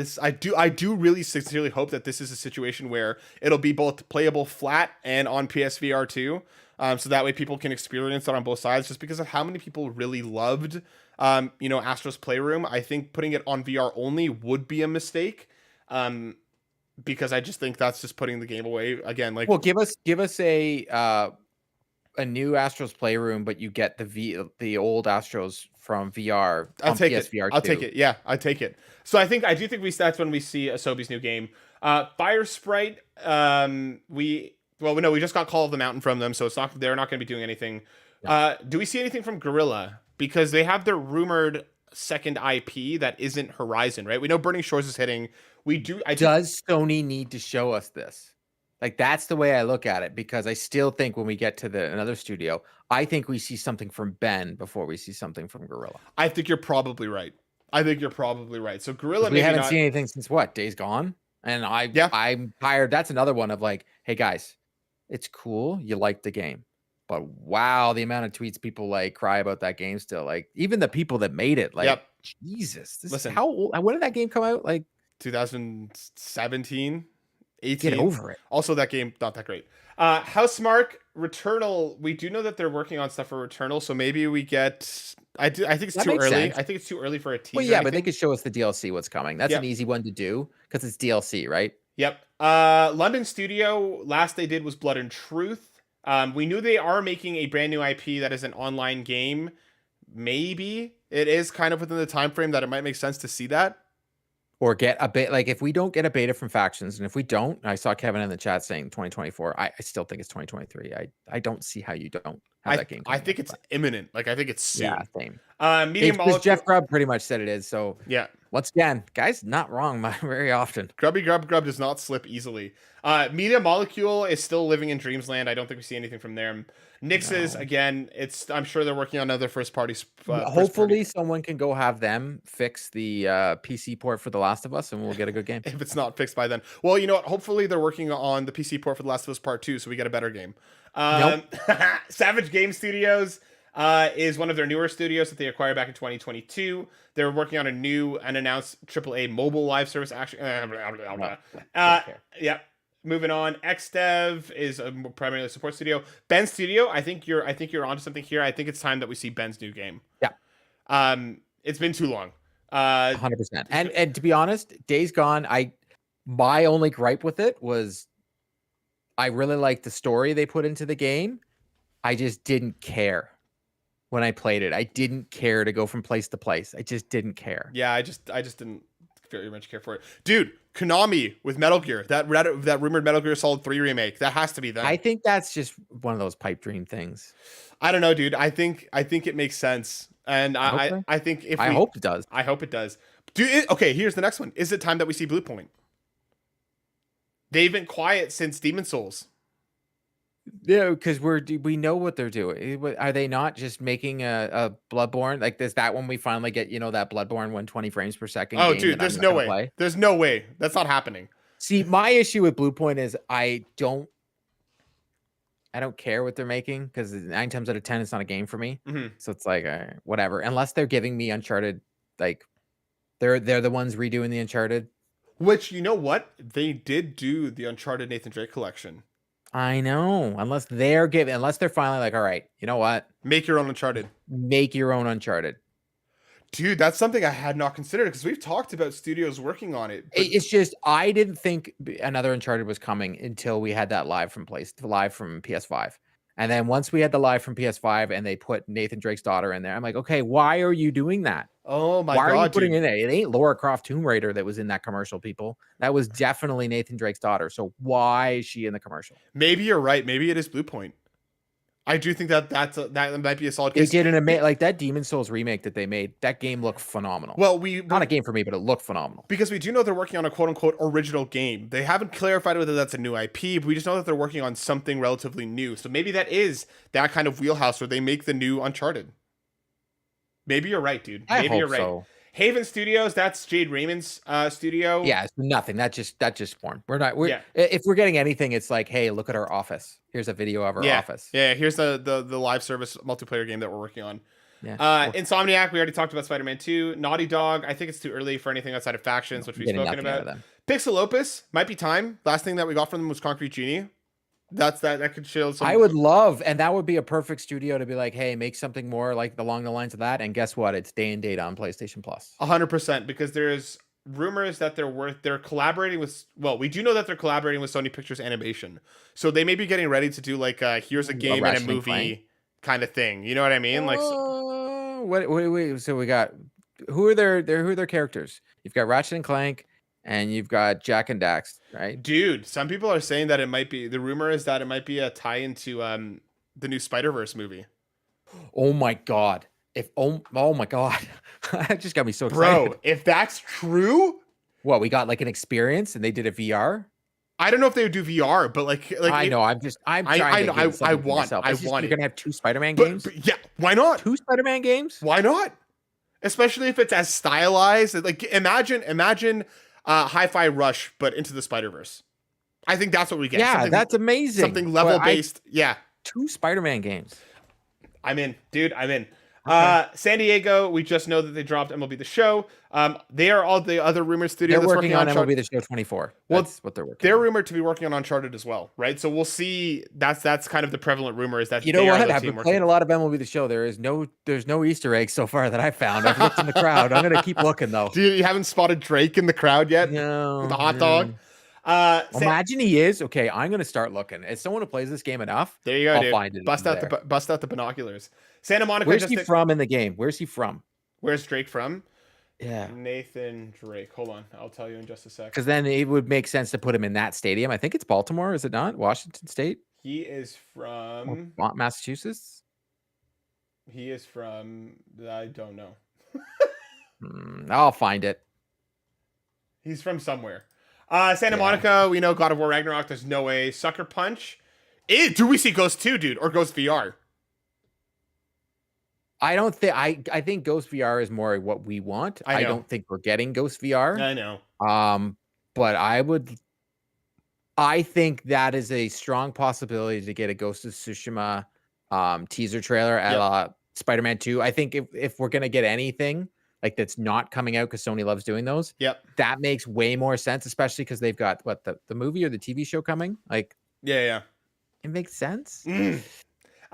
I do really sincerely hope that this is a situation where it'll be both playable flat and on PSVR 2. So that way people can experience it on both sides, just because of how many people really loved, Astro's Playroom. I think putting it on VR only would be a mistake. Because I just think that's just putting the game away again. Like, well, give us a new Astro's Playroom, but you get the old Astros from VR. I'll take PSVR it. I'll take it. Yeah, I take it. So I do think that's when we see Asobi's new game. Fire Sprite. We just got Call of the Mountain from them, so they're not going to be doing anything. Yeah. Do we see anything from Guerrilla? Because they have their rumored second IP that isn't Horizon, right? We know Burning Shores is hitting. Does Sony need to show us this? Like, that's the way I look at it, because I still think when we get to another studio, I think we see something from Ben before we see something from Guerrilla. I think you're probably right. So Guerrilla, we haven't seen anything since what? Days Gone? And I'm tired. That's another one of like, hey guys, it's cool. You like the game, but wow, the amount of tweets people like cry about that game still. Like, even the people that made it, like, yep. Jesus, listen, how old? When did that game come out? Like 2017. 18. Get over it. Also, that game, not that great. Housemarque, Returnal. We do know that they're working on stuff for Returnal, so maybe we get. I think it's too early. Sense. I think it's too early for a teaser. Well, yeah, but they could show us the DLC, what's coming. That's an easy one to do because it's DLC, right? Yep. London studio, last they did was Blood and Truth. We knew they are making a brand new IP that is an online game. Maybe it is kind of within the time frame that it might make sense to see that. Or get a bit, like if we don't get a beta from Factions, and if we don't, I saw Kevin in the chat saying 2024. I still think it's 2023. I don't see how you don't have that game. I think it's imminent. Like I think it's soon. Yeah, same. Medium Molecule. Jeff Grubb pretty much said it is. So yeah. Once again, guys, not wrong very often. Grubby Grub does not slip easily. Media Molecule is still living in Dreamsland. I don't think we see anything from there. Nix's, again, I'm sure they're working on other first party. Hopefully someone can go have them fix the PC port for The Last of Us and we'll get a good game. If it's not fixed by then. Well, you know what? Hopefully they're working on the PC port for The Last of Us Part 2 so we get a better game. Nope. Savage Game Studios is one of their newer studios that they acquired back in 2022. They're working on a new unannounced AAA mobile live service action. Yeah. Moving on. XDev is a primarily support studio. Ben Studio, I think you're onto something here. I think it's time that we see Ben's new game. Yeah. It's been too long. 100%. And to be honest, Days Gone, my only gripe with it was I really liked the story they put into the game. I just didn't care when I played it. I didn't care to go from place to place. I just didn't care. Yeah, I just didn't very much care for it. Dude, Konami with Metal Gear, that rumored Metal Gear Solid 3 remake, that has to be them. I think that's just one of those pipe dream things. I don't know, dude. I think it makes sense. And I think I hope it does. I hope it does. Dude, okay, here's the next one. Is it time that we see Blue Point? They've been quiet since Demon Souls. Yeah, because we know what they're doing. Are they not just making a Bloodborne? Like, is that when we finally get, that Bloodborne 120 frames per second? Oh, dude, there's no way. Play? There's no way. That's not happening. See, my issue with Blue Point is I don't care what they're making because 9 times out of 10, it's not a game for me. Mm-hmm. So it's like, whatever. Unless they're giving me Uncharted, like they're the ones redoing the Uncharted. Which, you know what? They did do the Uncharted Nathan Drake collection. I know. Unless they're finally like, all right, you know what? Make your own Uncharted. Make your own Uncharted. Dude, that's something I had not considered because we've talked about studios working on it. It's just I didn't think another Uncharted was coming until we had that live from PS5. And then once we had the live from PS5 and they put Nathan Drake's daughter in there, I'm like, okay, why are you doing that? Oh my God! Why are you putting in there? It ain't Lara Croft Tomb Raider that was in that commercial, people. That was definitely Nathan Drake's daughter. So why is she in the commercial? Maybe you're right. Maybe it is Blue Point. I do think that might be a solid case. They did like that Demon Souls remake that they made. That game looked phenomenal. Well, not a game for me, but it looked phenomenal. Because we do know they're working on a quote unquote original game. They haven't clarified whether that's a new IP, but we just know that they're working on something relatively new. So maybe that is that kind of wheelhouse where they make the new Uncharted. Maybe you're right, dude. Maybe you're right. So. Haven Studios, that's Jade Raymond's studio. Yeah, it's nothing. That just formed. If we're getting anything, it's like, hey, look at our office. Here's a video of our office. Yeah, here's the live service multiplayer game that we're working on. Yeah. Insomniac, we already talked about Spider-Man 2. Naughty Dog, I think it's too early for anything outside of Factions, which we've spoken about. Pixel Opus, might be time. Last thing that we got from them was Concrete Genie. That could show some. I would love, and that would be a perfect studio to be like, hey, make something more like along the lines of that. And guess what? It's day and date on PlayStation Plus. 100%, because there's rumors that they're collaborating with. Well, we do know that they're collaborating with Sony Pictures Animation, so they may be getting ready to do like here's a game and a movie kind of thing. You know what I mean? Like, so we got who are their characters? You've got Ratchet and Clank. And you've got Jack and Dax, right? Dude, some people are saying that it might be. The rumor is that it might be a tie into the new Spider-Verse movie. Oh my God! Oh my God! That just got me so excited. Bro, if that's true, what we got like an experience and they did a VR. I don't know if they would do VR, but like I know. I'm trying to get I want. You're gonna have 2 Spider-Man games. But yeah, why not? 2 Spider-Man games? Why not? Especially if it's as stylized. Like imagine. Hi-Fi Rush, but into the Spider-Verse. I think that's what we get. Yeah, that's amazing. Something level-based. Yeah. 2 Spider-Man games. I'm in. Dude, I'm in. San Diego, we just know that they dropped MLB The Show. They are all the other rumored studio that's working on MLB The Show 24. That's what they're working on. They're rumored to be working on Uncharted as well, right? So we'll see. That's kind of the prevalent rumor is that you know what? I've been playing a lot of MLB The Show. There's no Easter eggs so far that I found. I've looked in the crowd. I'm gonna keep looking though. You haven't spotted Drake in the crowd yet? No. With the hot dog? Imagine he is. Okay, I'm gonna start looking. As someone who plays this game enough, There you go, I'll dude. find it. Bust out the binoculars. Santa Monica Where's just he from in the game? Where's he from? Where's Drake from? Yeah, Nathan Drake. Hold on, I'll tell you in just a sec. because then it would make sense to put him in that stadium. I think it's Baltimore, is it not? Washington State? He is from Massachusetts. He is from. I don't know. I'll find it. He's from somewhere. Santa Monica, we know God of War Ragnarok. There's no way. Sucker Punch. Do we see Ghost 2, dude, or Ghost VR? I don't think I think Ghost VR is more what we want. I don't think we're getting Ghost VR. I know. But I think that is a strong possibility to get a Ghost of Tsushima teaser trailer at Spider-Man 2. I think if we're gonna get anything like that's not coming out because Sony loves doing those, that makes way more sense, especially because they've got the movie or the TV show coming. Like, it makes sense.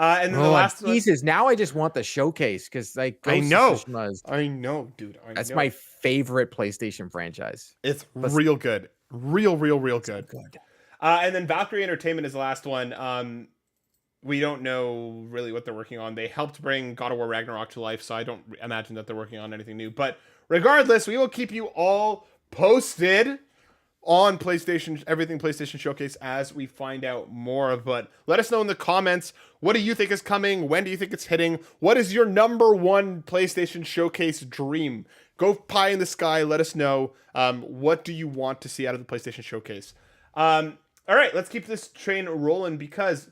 And then the last one. Now I just want the showcase because like I know, dude. That's my favorite PlayStation franchise. It's real good, real good. And then Valkyrie Entertainment is the last one. We don't know really what they're working on. They helped bring God of War Ragnarok to life, so I don't imagine that they're working on anything new. But regardless, we will keep you all posted on everything PlayStation Showcase as we find out more. But let us know in the comments, what do you think is coming? When do you think it's hitting? What is your number one PlayStation Showcase dream? Go pie in the sky. Let us know. What do you want to see out of the PlayStation Showcase? All right, let's keep this train rolling because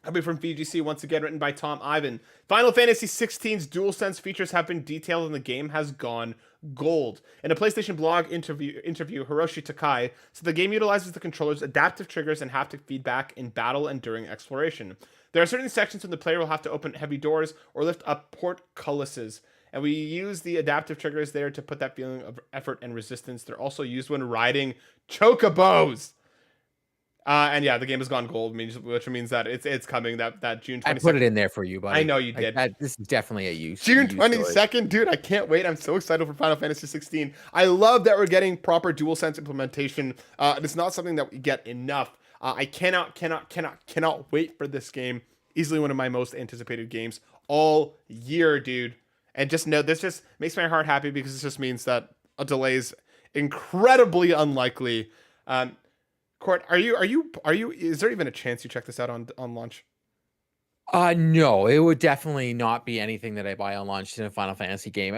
coming from VGC, once again written by Tom Ivan. Final Fantasy XVI's DualSense features have been detailed and the game has gone gold. In a PlayStation blog interview, Hiroshi Takai said the game utilizes the controller's adaptive triggers and haptic feedback in battle and during exploration. There are certain sections when the player will have to open heavy doors or lift up portcullises, and we use the adaptive triggers there to put that feeling of effort and resistance. They're also used when riding chocobos. And the game has gone gold, which means that it's coming that June 22nd. I put it in there for you, buddy. I know you did. This is definitely a use. June 22nd, dude. I can't wait. I'm so excited for Final Fantasy 16. I love that we're getting proper DualSense implementation. It's not something that we get enough. I cannot wait for this game. Easily one of my most anticipated games all year, dude. And just know this just makes my heart happy because this just means that a delay is incredibly unlikely. Court, are you? Is there even a chance you check this out on launch? No, it would definitely not be anything that I buy on launch in a Final Fantasy game.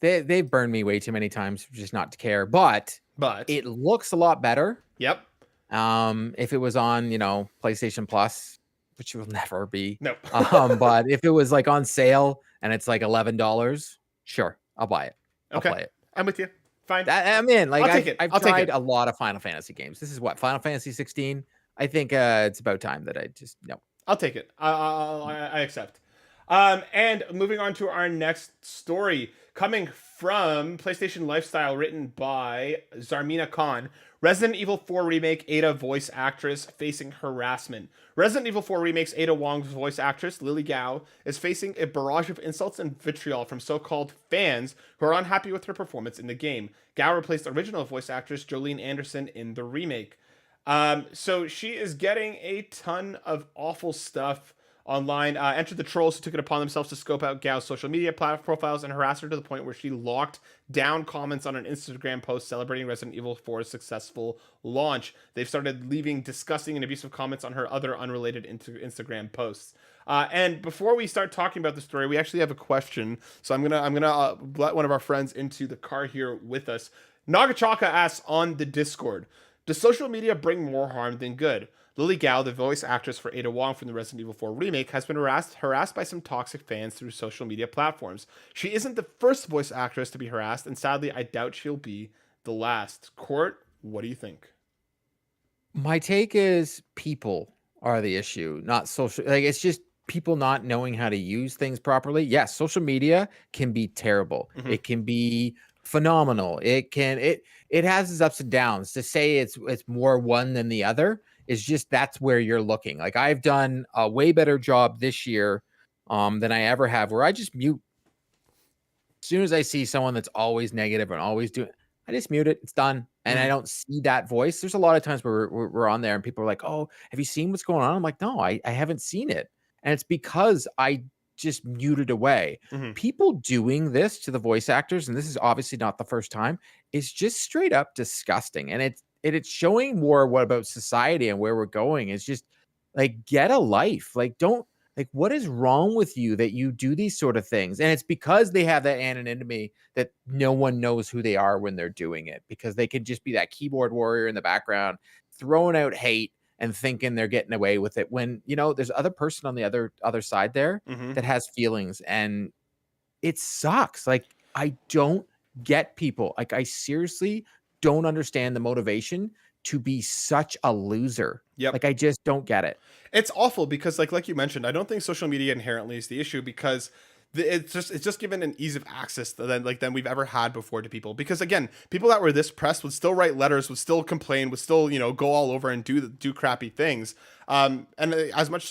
They've burned me way too many times just not to care. But it looks a lot better. Yep. If it was on, PlayStation Plus, which will never be. Nope. But if it was like on sale and it's like $11, sure, I'll buy it. I'll play it. I'm with you. Fine. I'm in. Like, I'll take it. I've tried a lot of Final Fantasy games. This is what, Final Fantasy 16. I think it's about time that I just I'll take it. I accept. And moving on to our next story, coming from PlayStation Lifestyle, written by Zarmina Khan. Resident Evil 4 Remake Ada voice actress facing harassment. Resident Evil 4 Remake's Ada Wong's voice actress, Lily Gao, is facing a barrage of insults and vitriol from so-called fans who are unhappy with her performance in the game. Gao replaced original voice actress Jolene Anderson in the remake. So she is getting a ton of awful stuff online. Entered the trolls who took it upon themselves to scope out Gao's social media profiles and harass her to the point where she locked down comments on an Instagram post celebrating Resident Evil 4's successful launch. They've started leaving disgusting and abusive comments on her other unrelated Instagram posts. And before we start talking about the story, we actually have a question. So I'm gonna let one of our friends into the car here with us. Nagachaka asks on the Discord, does social media bring more harm than good? Lily Gao, the voice actress for Ada Wong from the Resident Evil 4 remake, has been harassed by some toxic fans through social media platforms. She isn't the first voice actress to be harassed, and sadly, I doubt she'll be the last. Court, what do you think? My take is people are the issue, not social. Like, it's just people not knowing how to use things properly. Yes, social media can be terrible. Mm-hmm. It can be phenomenal. It has its ups and downs. To say it's more one than the other is just, that's where you're looking. Like, I've done a way better job this year than I ever have, where I just mute. As soon as I see someone that's always negative and always doing, I just mute it. It's done. and I don't see that voice. There's a lot of times where we're on there and people are like, oh, have you seen what's going on? I'm like, no, I haven't seen it. And it's because I just muted away. People doing this to the voice actors, and this is obviously not the first time, is just straight up disgusting. And it's showing more what about society and where we're going. Is just like, get a life. Like, don't, like, what is wrong with you that you do these sort of things? And it's because they have that anonymity that no one knows who they are when they're doing it, because they can just be that keyboard warrior in the background throwing out hate and thinking they're getting away with it, when, you know, there's other person on the other side there that has feelings, and it sucks. Like, I don't get people. Like, I seriously don't understand the motivation to be such a loser. Like, I just don't get it. It's awful because like you mentioned, I don't think social media inherently is the issue, because it's just given an ease of access than we've ever had before to people. Because again, people that were this pressed would still write letters, would still complain, would still, you know, go all over and do crappy things. And as much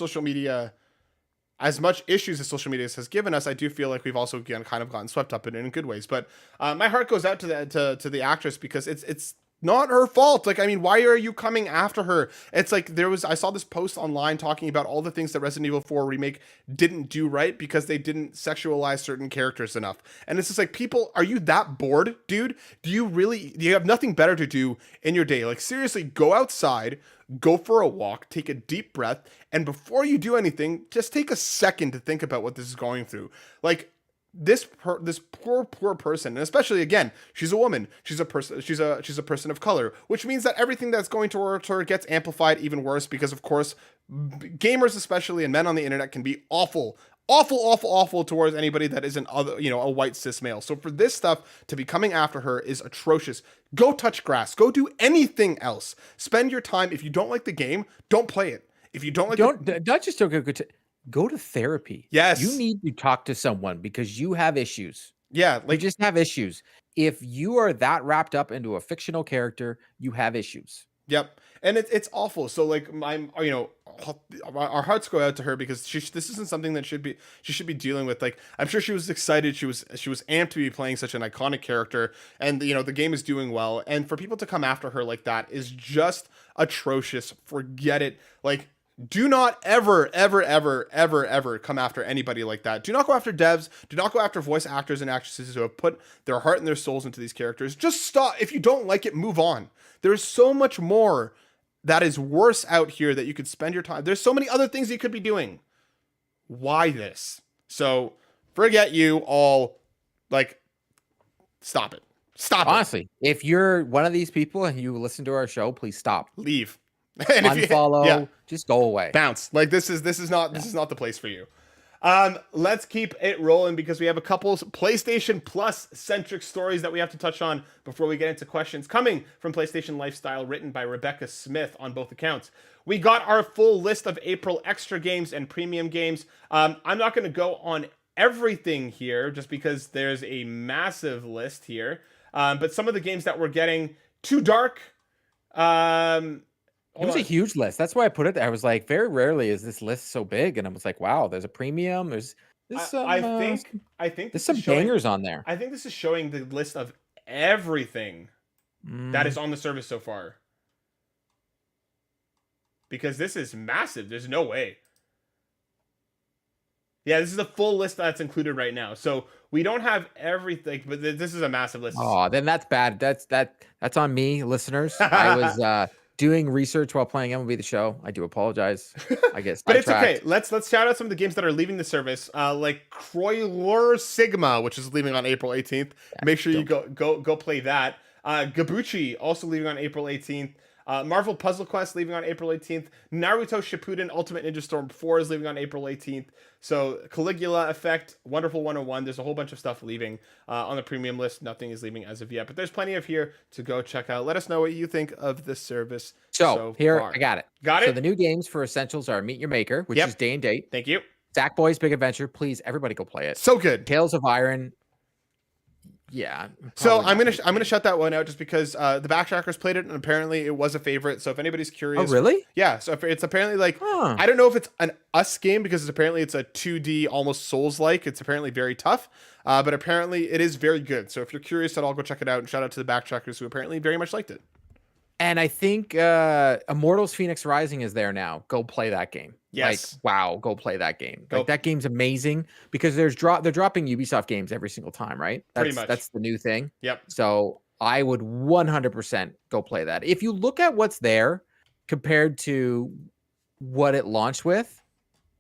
issues as social media has given us, I do feel like we've also again kind of gotten swept up in good ways. But my heart goes out to the actress, because it's not her fault. Like, I mean, why are you coming after her? It's like, I saw this post online talking about all the things that Resident Evil 4 remake didn't do right because they didn't sexualize certain characters enough. And it's just like, people, are you that bored, dude? Do you have nothing better to do in your day? Like, seriously, go outside, go for a walk, take a deep breath, and before you do anything, just take a second to think about what this is going through. Like, this poor person, and especially again, she's a woman, she's a person of color, which means that everything that's going towards her gets amplified even worse, because of course gamers especially, and men on the internet, can be awful towards anybody that isn't a white cis male. So for this stuff to be coming after her is atrocious. Go touch grass, go do anything else, spend your time. If you don't like the game, don't play it. If you don't like go to therapy. Yes. You need to talk to someone because you have issues. Yeah. You just have issues. If you are that wrapped up into a fictional character, you have issues. Yep. And it's awful. So like, our hearts go out to her, because this isn't something that she should be dealing with. Like, I'm sure she was excited. She was amped to be playing such an iconic character, and you know, the game is doing well. And for people to come after her like that is just atrocious. Forget it. Like, do not ever come after anybody like that. Do not go after devs. Do not go after voice actors and actresses who have put their heart and their souls into these characters. Just stop. If you don't like it, move on. There's so much more that is worse out here that you could spend your time. There's so many other things you could be doing. Why this? So forget you all. Like, stop it. Honestly, if you're one of these people and you listen to our show, please stop. Leave. And unfollow, just go away. Bounce. Like, this is not the place for you. Let's keep it rolling, because we have a couple PlayStation Plus centric stories that we have to touch on before we get into questions coming from PlayStation Lifestyle, written by Rebecca Smith on both accounts. We got our full list of April extra games and premium games. I'm not going to go on everything here just because there's a massive list here. But some of the games that we're getting: Too Dark. It was a huge list. That's why I put it there. I was like, very rarely is this list so big, and I was like, wow, there's a premium. There's I think there's some bangers on there. I think this is showing the list of everything that is on the service so far, because this is massive. There's no way. Yeah, this is a full list that's included right now. So we don't have everything, but this is a massive list. Oh, then that's bad. That's on me, listeners. I was doing research while playing MLB The Show. I do apologize. I guess, but it's okay. Let's shout out some of the games that are leaving the service, like Croyler Sigma, which is leaving on April 18th. Make sure you go play that. Gabuchi also leaving on April 18th. Marvel Puzzle Quest leaving on April 18th. Naruto Shippuden Ultimate Ninja Storm 4 is leaving on April 18th. So Caligula Effect, Wonderful 101. There's a whole bunch of stuff leaving on the premium list. Nothing is leaving as of yet, but there's plenty of here to go check out. Let us know what you think of this service. So here, far. I got it. So the new games for Essentials are Meet Your Maker, which is day and date. Thank you. Sackboy's Big Adventure. Please, everybody go play it. So good. Tales of Iron. Yeah. So Probably I'm gonna shut that one out just because the Backtrackers played it and apparently it was a favorite. So if anybody's Oh, curious, really? yeah. So if it's apparently like Huh. I don't know if it's an us game because it's a 2D almost Souls like. It's apparently very tough, but apparently it is very good. So if you're curious at all, go check it out. And shout out to the Backtrackers who apparently very much liked it. And I think Immortals Phoenix Rising is there now. Go play that game. Yes. Like, wow, go play that game. Go. Like that game's amazing because they're dropping Ubisoft games every single time, right? Pretty much. That's the new thing. Yep. So I would 100% go play that. If you look at what's there compared to what it launched with,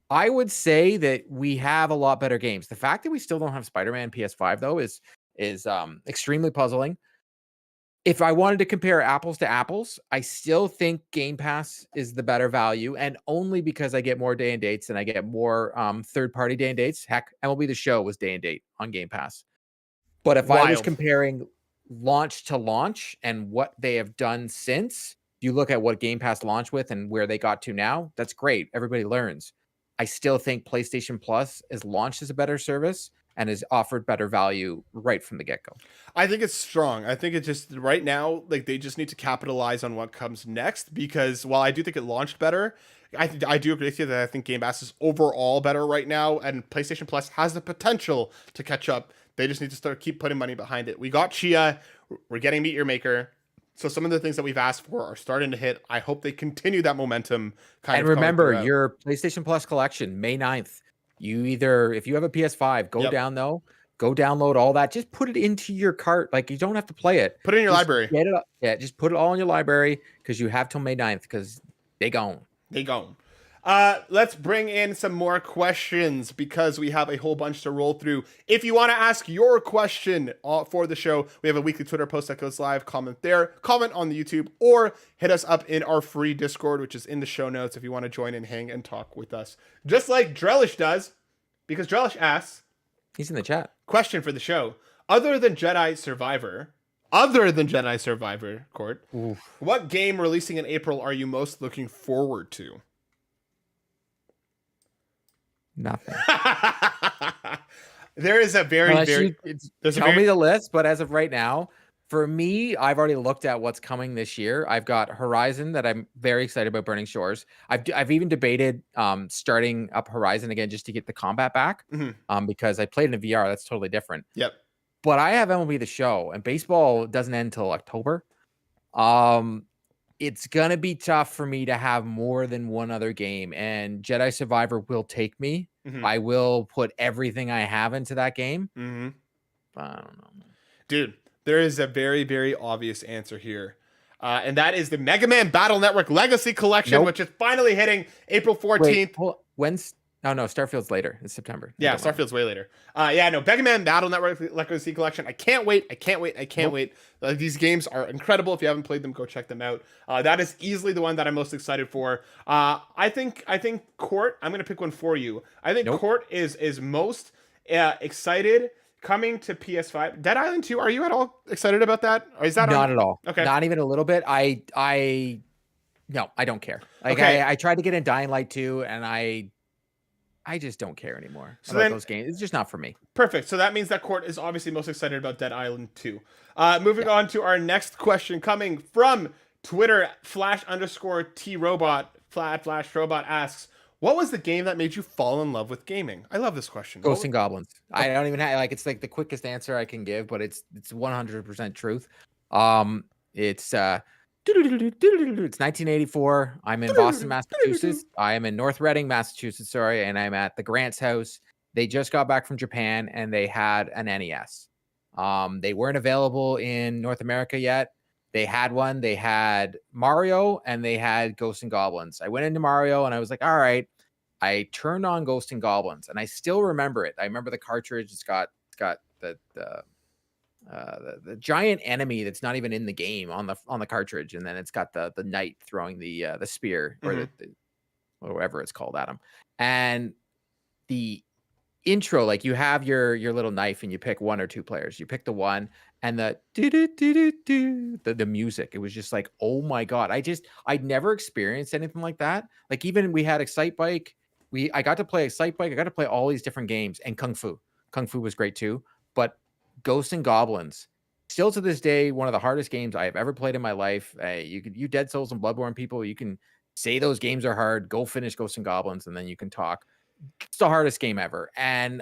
I would say that we have a lot better games. The fact that we still don't have Spider-Man PS5 though is extremely puzzling. If I wanted to compare apples to apples, I still think Game Pass is the better value, and only because I get more day and dates and I get more third-party day and dates. Heck, MLB The Show was day and date on Game Pass. But if I was comparing launch to launch and what they have done since, you look at what Game Pass launched with and where they got to now, that's great. Everybody learns. I still think PlayStation Plus is launched as a better service and is offered better value right from the get-go. I think it's strong. I think it's just right now, like they just need to capitalize on what comes next because while I do think it launched better, I do agree with you that I think Game Pass is overall better right now and PlayStation Plus has the potential to catch up. They just need to keep putting money behind it. We got Chia, we're getting Meet Your Maker. So some of the things that we've asked for are starting to hit. I hope they continue that momentum. And remember, your PlayStation Plus collection, May 9th. You either, if you have a PS5, go down though, go download all that. Just put it into your cart. Like you don't have to play it. Put it in your library. Get it up. Yeah, just put it all in your library because you have till May 9th because they gone. They gone. Let's bring in some more questions because we have a whole bunch to roll through. If you want to ask your question for the show, we have a weekly Twitter post that goes live. Comment there, comment on the YouTube, or hit us up in our free Discord, which is in the show notes if you want to join and hang and talk with us. Just like Drellesh does, because Drellesh asks... He's in the chat. Question for the show. Other than Jedi Survivor, Court, what game releasing in April are you most looking forward to? Nothing. There is a very tell me the list, but as of right now, for me, I've already looked at what's coming this year. I've got Horizon that I'm very excited about. Burning Shores. I've even debated starting up Horizon again just to get the combat back, because I played in a VR. That's totally different. Yep. But I have MLB The Show, and baseball doesn't end until October. It's going to be tough for me to have more than one other game, and Jedi Survivor will take me. I will put everything I have into that game. I don't know. Dude, there is a very, very obvious answer here. And that is the Mega Man Battle Network Legacy Collection, which is finally hitting April 14th. Wait, when's... Oh, no, Starfield's later. It's September. Yeah, Starfield's way later. Mega Man Battle Network Legacy Collection. I can't wait. These games are incredible. If you haven't played them, go check them out. That is easily the one that I'm most excited for. I think Court, I'm going to pick one for you. I think Court is most excited coming to PS5. Dead Island 2, are you at all excited about that? Or is that Not at all. Okay. Not even a little bit. No, I don't care. Like I tried to get in Dying Light 2 and I just don't care anymore about those games. It's just not for me. Perfect. So that means that Court is obviously most excited about Dead Island 2. Moving on to our next question coming from Twitter, /T-Robot, Flash Robot asks, what was the game that made you fall in love with gaming? I love this question. Ghosts and Goblins. I don't even have, it's like the quickest answer I can give, but it's 100% truth. It's 1984. I'm in Boston, Massachusetts. I am in North Reading, Massachusetts, and I'm at the Grant's house. They just got back from Japan and they had an NES. They weren't available in North America yet. They had one. They had Mario and they had Ghosts and Goblins. I went into Mario and I was like, all right. I turned on Ghosts and Goblins and I still remember it. I remember the cartridge. It's got the giant enemy that's not even in the game on the cartridge, and then it's got the knight throwing the spear or the whatever it's called at him. And the intro, like you have your little knife and you pick one or two players. You pick the one, and the music, it was just like, oh my god! I'd never experienced anything like that. Like even we had Excite Bike. I got to play Excite Bike. I got to play all these different games, and Kung Fu. Kung Fu was great too, but Ghosts and Goblins. Still to this day, one of the hardest games I have ever played in my life. You Dead Souls and Bloodborne people, you can say those games are hard. Go finish Ghosts and Goblins, and then you can talk. It's the hardest game ever, and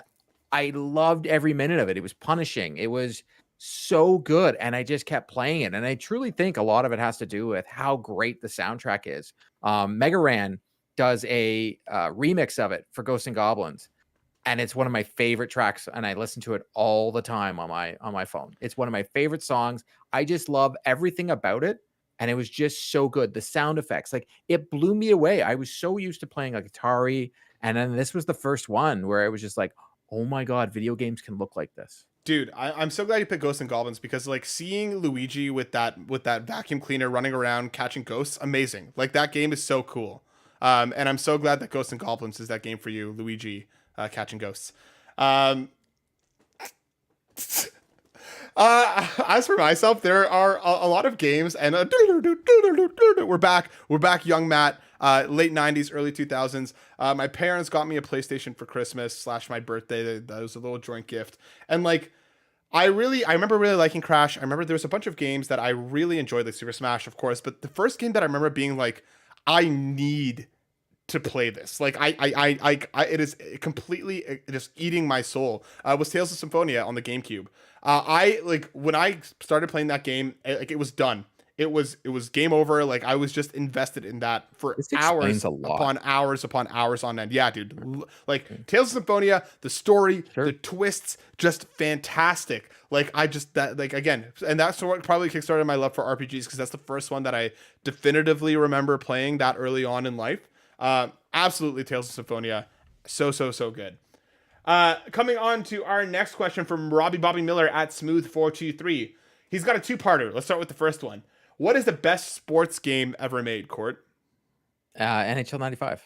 I loved every minute of it. It was punishing. It was so good, and I just kept playing it. And I truly think a lot of it has to do with how great the soundtrack is. Mega Ran does a remix of it for Ghosts and Goblins, and it's one of my favorite tracks, and I listen to it all the time on my phone. It's one of my favorite songs. I just love everything about it, and it was just so good. The sound effects, like, it blew me away. I was so used to playing like Atari, and then this was the first one where it was just like, oh my god, video games can look like this. Dude, I'm so glad you picked Ghosts and Goblins, because like seeing Luigi with that vacuum cleaner running around catching ghosts, amazing. Like, that game is so cool. And I'm so glad that Ghosts and Goblins is that game for you, Luigi, catching ghosts. As for myself, there are a lot of games, and we're back, young Matt. Late 90s, early 2000s. My parents got me a PlayStation for Christmas / my birthday. That was a little joint gift. And like, I remember really liking Crash. I remember there was a bunch of games that I really enjoyed, like Super Smash, of course. But the first game that I remember being like, I need to play this. Like, it is completely just eating my soul. Was Tales of Symphonia on the GameCube. When I started playing that game, like, it was done. It was game over. Like, I was just invested in that for hours upon hours on end. Yeah, dude. Like, Tales of Symphonia, the story, the twists, just fantastic. Like, again, and that's what probably kickstarted my love for RPGs, because that's the first one that I definitively remember playing that early on in life. Absolutely, Tales of Symphonia, so good. Coming on to our next question from Bobby Miller at Smooth423. He's got a two-parter. Let's start with the first one. What is the best sports game ever made, Court? NHL 95.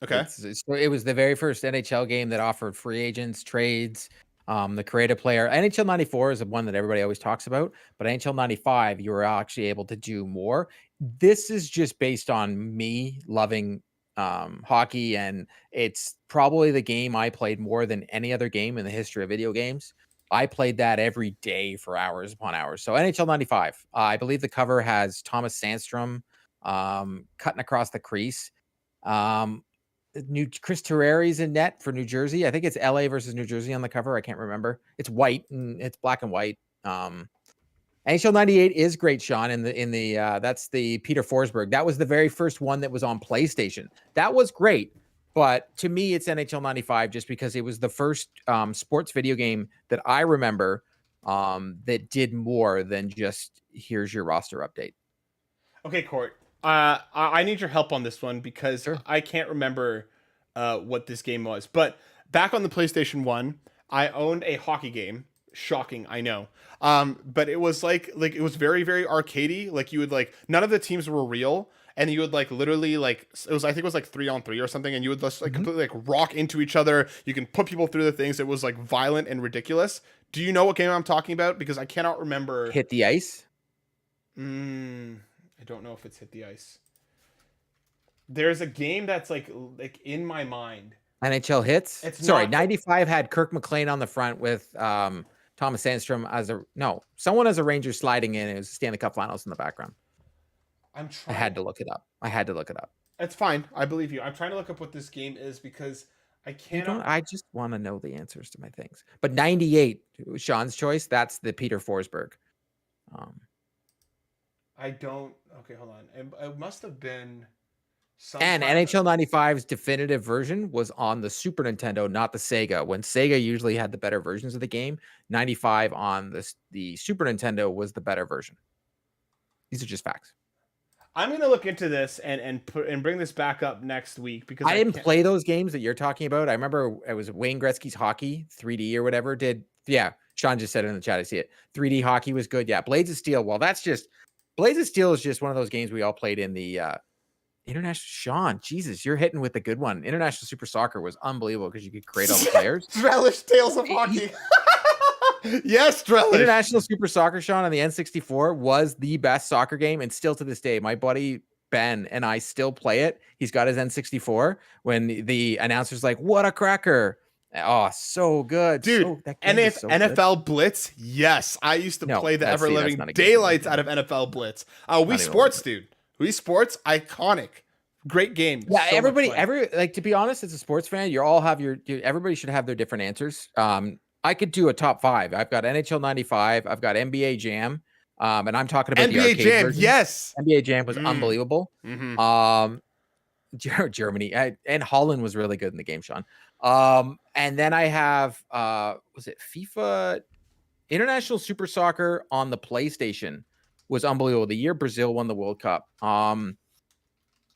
Okay. It was the very first NHL game that offered free agents, trades, the creative player. NHL 94 is the one that everybody always talks about, but NHL 95, you were actually able to do more. This is just based on me loving hockey, and it's probably the game I played more than any other game in the history of video games. I played that every day for hours upon hours. So NHL 95, I believe the cover has Thomas Sandstrom cutting across the crease. New Chris Terreri's in net for New Jersey. I think it's LA versus New Jersey on the cover. I can't remember. It's white, and it's black and white. NHL 98 is great, Sean. In the that's the Peter Forsberg. That was the very first one that was on PlayStation. That was great. But to me, it's NHL 95 just because it was the first sports video game that I remember that did more than just, here's your roster update. Okay, Court. I need your help on this one, because I can't remember what this game was. But back on the PlayStation 1, I owned a hockey game. Shocking, I know. But it was like it was very, very arcadey. Like, you would none of the teams were real. And you would literally I think it was 3-on-3 or something, and you would just completely rock into each other. You can put people through the things. It was violent and ridiculous. Do you know what game I'm talking about? Because I cannot remember. Hit the Ice? I don't know if it's Hit the Ice. There's a game that's in my mind. NHL Hits? Sorry, 95 had Kirk McLean on the front with Thomas Sandstrom someone as a Ranger sliding in. It was Stanley Cup Finals in the background. I had to look it up. It's fine. I believe you. I'm trying to look up what this game is, because I cannot. I just want to know the answers to my things. But 98, Sean's choice, that's the Peter Forsberg. I don't. Okay, hold on. It must have been. And NHL 95's definitive version was on the Super Nintendo, not the Sega. When Sega usually had the better versions of the game, 95 on the Super Nintendo was the better version. These are just facts. I'm gonna look into this and bring this back up next week, because I didn't play those games that you're talking about. I remember it was Wayne Gretzky's Hockey 3D or whatever. Sean just said it in the chat. I see it. 3D Hockey was good. Yeah, Blades of Steel. Well, Blades of Steel is just one of those games we all played in the International. Sean, Jesus, you're hitting with the good one. International Super Soccer was unbelievable because you could create all the players. Drellesh Tales of Hockey. Yes, Drellesh. International Super Soccer, Sean, on the N64 was the best soccer game, and still to this day, my buddy Ben and I still play it. He's got his N64. When the announcer's like, "What a cracker!" Oh, so good. Dude, That game is so good. NFL Blitz, yes. I used to play the that's ever-living not a good daylights game. out of NFL Blitz. Wii even Sports, dude. Wii Sports, iconic. Great game. Yeah, So much fun. like, to be honest, as a sports fan, you all have everybody should have their different answers. I could do a top 5. I've got NHL 95, I've got NBA Jam, and I'm talking about the NBA arcade Jam, version. yes. NBA Jam was unbelievable. Mm-hmm. Germany and Holland was really good in the game, Sean. And then I have was it FIFA International Super Soccer on the PlayStation was unbelievable. The year Brazil won the World Cup.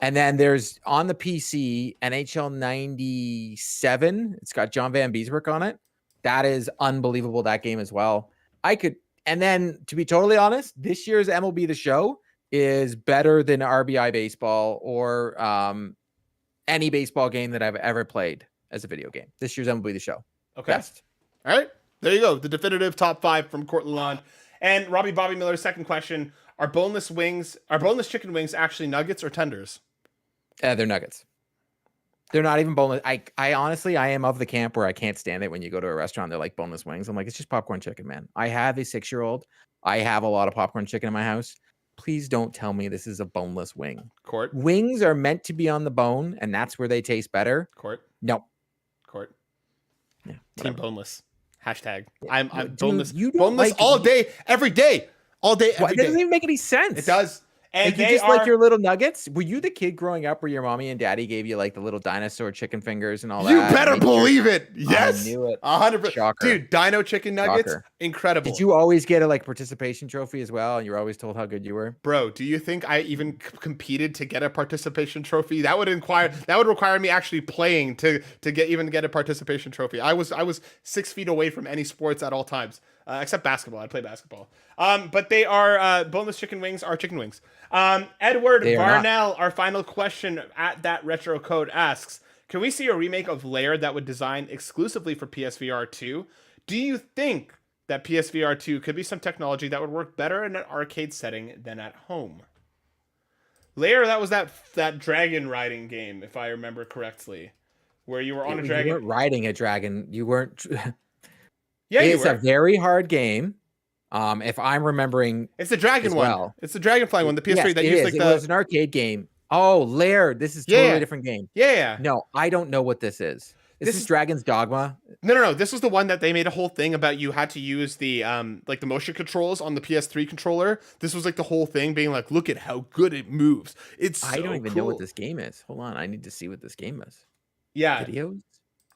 And then there's on the PC NHL 97. It's got John Van Beesbroek on it. That is unbelievable, that game as well. And then to be totally honest, this year's MLB The Show is better than RBI Baseball or any baseball game that I've ever played as a video game. This year's MLB The Show. Okay. Best. All right. There you go. The definitive top 5 from Court Lalonde. And Robbie Bobby Miller's second question. Are boneless chicken wings actually nuggets or tenders? They're nuggets. They're not even boneless. I honestly, I am of the camp where I can't stand it when you go to a restaurant, they're like boneless wings. I'm like, it's just popcorn chicken, man. I have a 6-year-old. I have a lot of popcorn chicken in my house. Please don't tell me this is a boneless wing. Court. Wings are meant to be on the bone, and that's where they taste better. Court. No. Yeah. Team Whatever. boneless. Hashtag. Yeah. I'm Dude, boneless. you don't Boneless like- all day, every day. All day, What? every It day. doesn't even make any sense. It does. And Like, you just like your little nuggets. Were you the kid growing up where your mommy and daddy gave you like the little dinosaur chicken fingers and all You that? better believe it. Yes. I knew it. 100%. Shocker. Dude, dino chicken nuggets, Shocker. incredible. Did you always get a like participation trophy as well? And you were always told how good you were? Bro, do you think I even competed to get a participation trophy? That would require me actually playing to get a participation trophy. I was 6 feet away from any sports at all times, except basketball. I play basketball. But they are boneless chicken wings are chicken wings. Edward Varnell, our final question at that retro code asks, can we see a remake of Lair that would design exclusively for PSVR 2? Do you think that PSVR 2 could be some technology that would work better in an arcade setting than at home? Lair, that was that dragon riding game, if I remember correctly, where you were on a dragon. You weren't riding a dragon. You weren't. Yeah, it's a very hard game. If I'm remembering, it's the dragon one. Well. It's the dragonfly one. The PS3 yes, that it used is. like It was an arcade game. Oh, Lair. This is totally a different game. Yeah. No, I don't know what this is. This is Dragon's Dogma. No. This was the one that they made a whole thing about. You had to use the like the motion controls on the PS3 controller. This was like the whole thing being like, look at how good it moves. It's I don't even know what this game is. Hold on, I need to see what this game is. Yeah. Videos.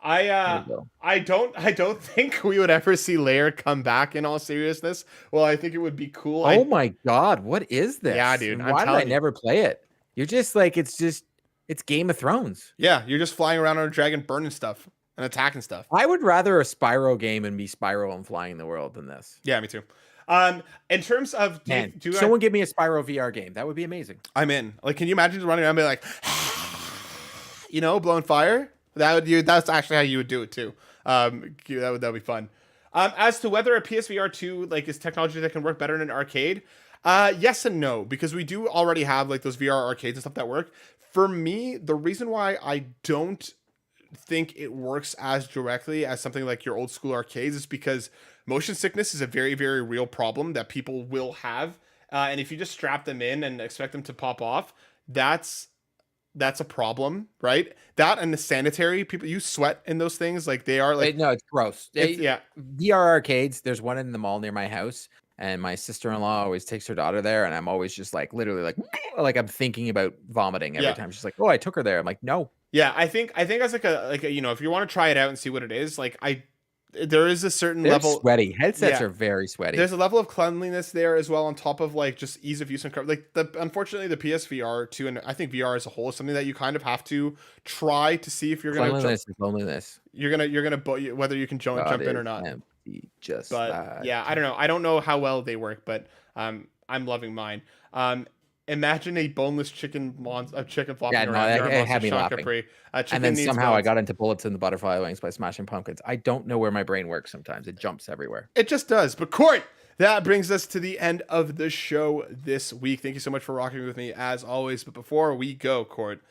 I don't think we would ever see Lair come back in all seriousness. Well, I think it would be cool. Oh my god, what is this? Yeah, dude. Why did I never play it? You're just like it's Game of Thrones. Yeah, you're just flying around on a dragon, burning stuff and attacking stuff. I would rather a Spyro game and be Spyro and flying the world than this. Yeah, me too. In terms of someone give me a Spyro VR game. That would be amazing. I'm in. Like, can you imagine just running around and be like, blowing fire? That's actually how you would do it too. That would be fun. As to whether a PSVR 2 like is technology that can work better in an arcade, yes and no, because we do already have like those VR arcades and stuff that work. For me, the reason why I don't think it works as directly as something like your old school arcades is because motion sickness is a very, very real problem that people will have. And if you just strap them in and expect them to pop off, that's a problem, right? That and the sanitary people, you sweat in those things. Like they are like, no, it's gross. Yeah. VR arcades. There's one in the mall near my house. And my sister-in-law always takes her daughter there. And I'm always just like, literally like I'm thinking about vomiting every time. She's like, oh, I took her there. I'm like, no. Yeah. I think as like a, if you want to try it out and see what it is, like there is a certain level. Sweaty headsets are very sweaty. There's a level of cleanliness there as well, on top of like just ease of use and unfortunately the PSVR 2 and I think VR as a whole is something that you kind of have to try to see if you're gonna loneliness. You're gonna whether you can jump in or not. Yeah, I don't know. I don't know how well they work, but I'm loving mine. Imagine a boneless chicken flopping around. That had me laughing. Capri. And then somehow I got into Bullets in the Butterfly Wings by Smashing Pumpkins. I don't know where my brain works sometimes. It jumps everywhere. It just does. But Court, that brings us to the end of the show this week. Thank you so much for rocking with me as always. But before we go, Court,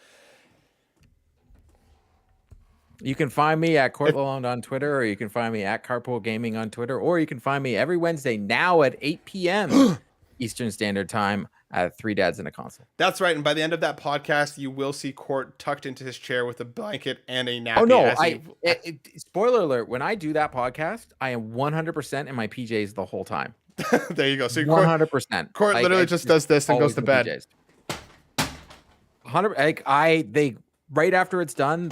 You can find me at Court Lalonde on Twitter, or you can find me at Carpool Gaming on Twitter, or you can find me every Wednesday now at 8 p.m. Eastern Standard Time at Three Dads and a Console. That's right. And by the end of that podcast, you will see Court tucked into his chair with a blanket and a nappy. Oh no! Spoiler alert: when I do that podcast, I am 100% in my PJs the whole time. There you go. So 100%. Court literally just does this and goes to bed. PJs. 100. They right after it's done,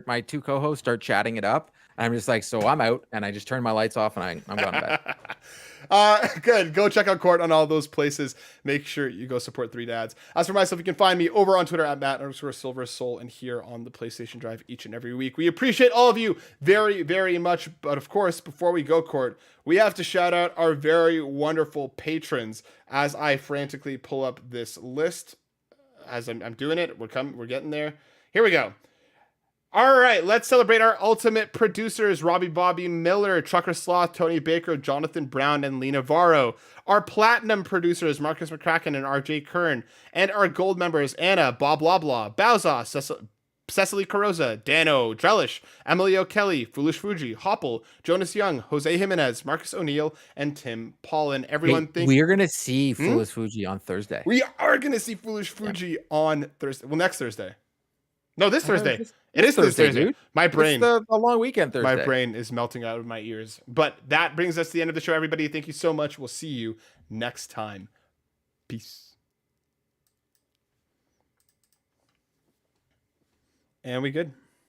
my two co-hosts start chatting it up. And I'm just like, so I'm out, and I just turn my lights off, and I'm going to bed. Good. Go check out Court on all those places. Make sure you go support Three Dads. As for myself, you can find me over on Twitter at Matt_SilverSoul and here on the PlayStation Drive each and every week. We appreciate all of you very, very much. But of course, before we go, Court, we have to shout out our very wonderful patrons as I frantically pull up this list. As I'm doing it, we're getting there. Here we go. All right, let's celebrate our ultimate producers, Robbie Bobby Miller, Trucker Sloth, Tony Baker, Jonathan Brown, and Lee Navarro. Our platinum producers, Markus McCracken and RJ Kern. And our gold members, Anna, BobLoblaw, Bowsah, Cecily Carrozza, Dannohh, Drellesh, Emily O'Kelly, Fulish Fuji, Hoppel, Jonas Young, Jose Jimenez, Marcus O'Neill, and Tim Paullin. Everyone thinks we're gonna see Fulish Fuji on Thursday. We are gonna see Fulish Fuji on Thursday. Well, next Thursday. No, this Thursday. It is Thursday, dude. My brain. It's the long weekend Thursday. My brain is melting out of my ears. But that brings us to the end of the show, everybody. Thank you so much. We'll see you next time. Peace. And we good?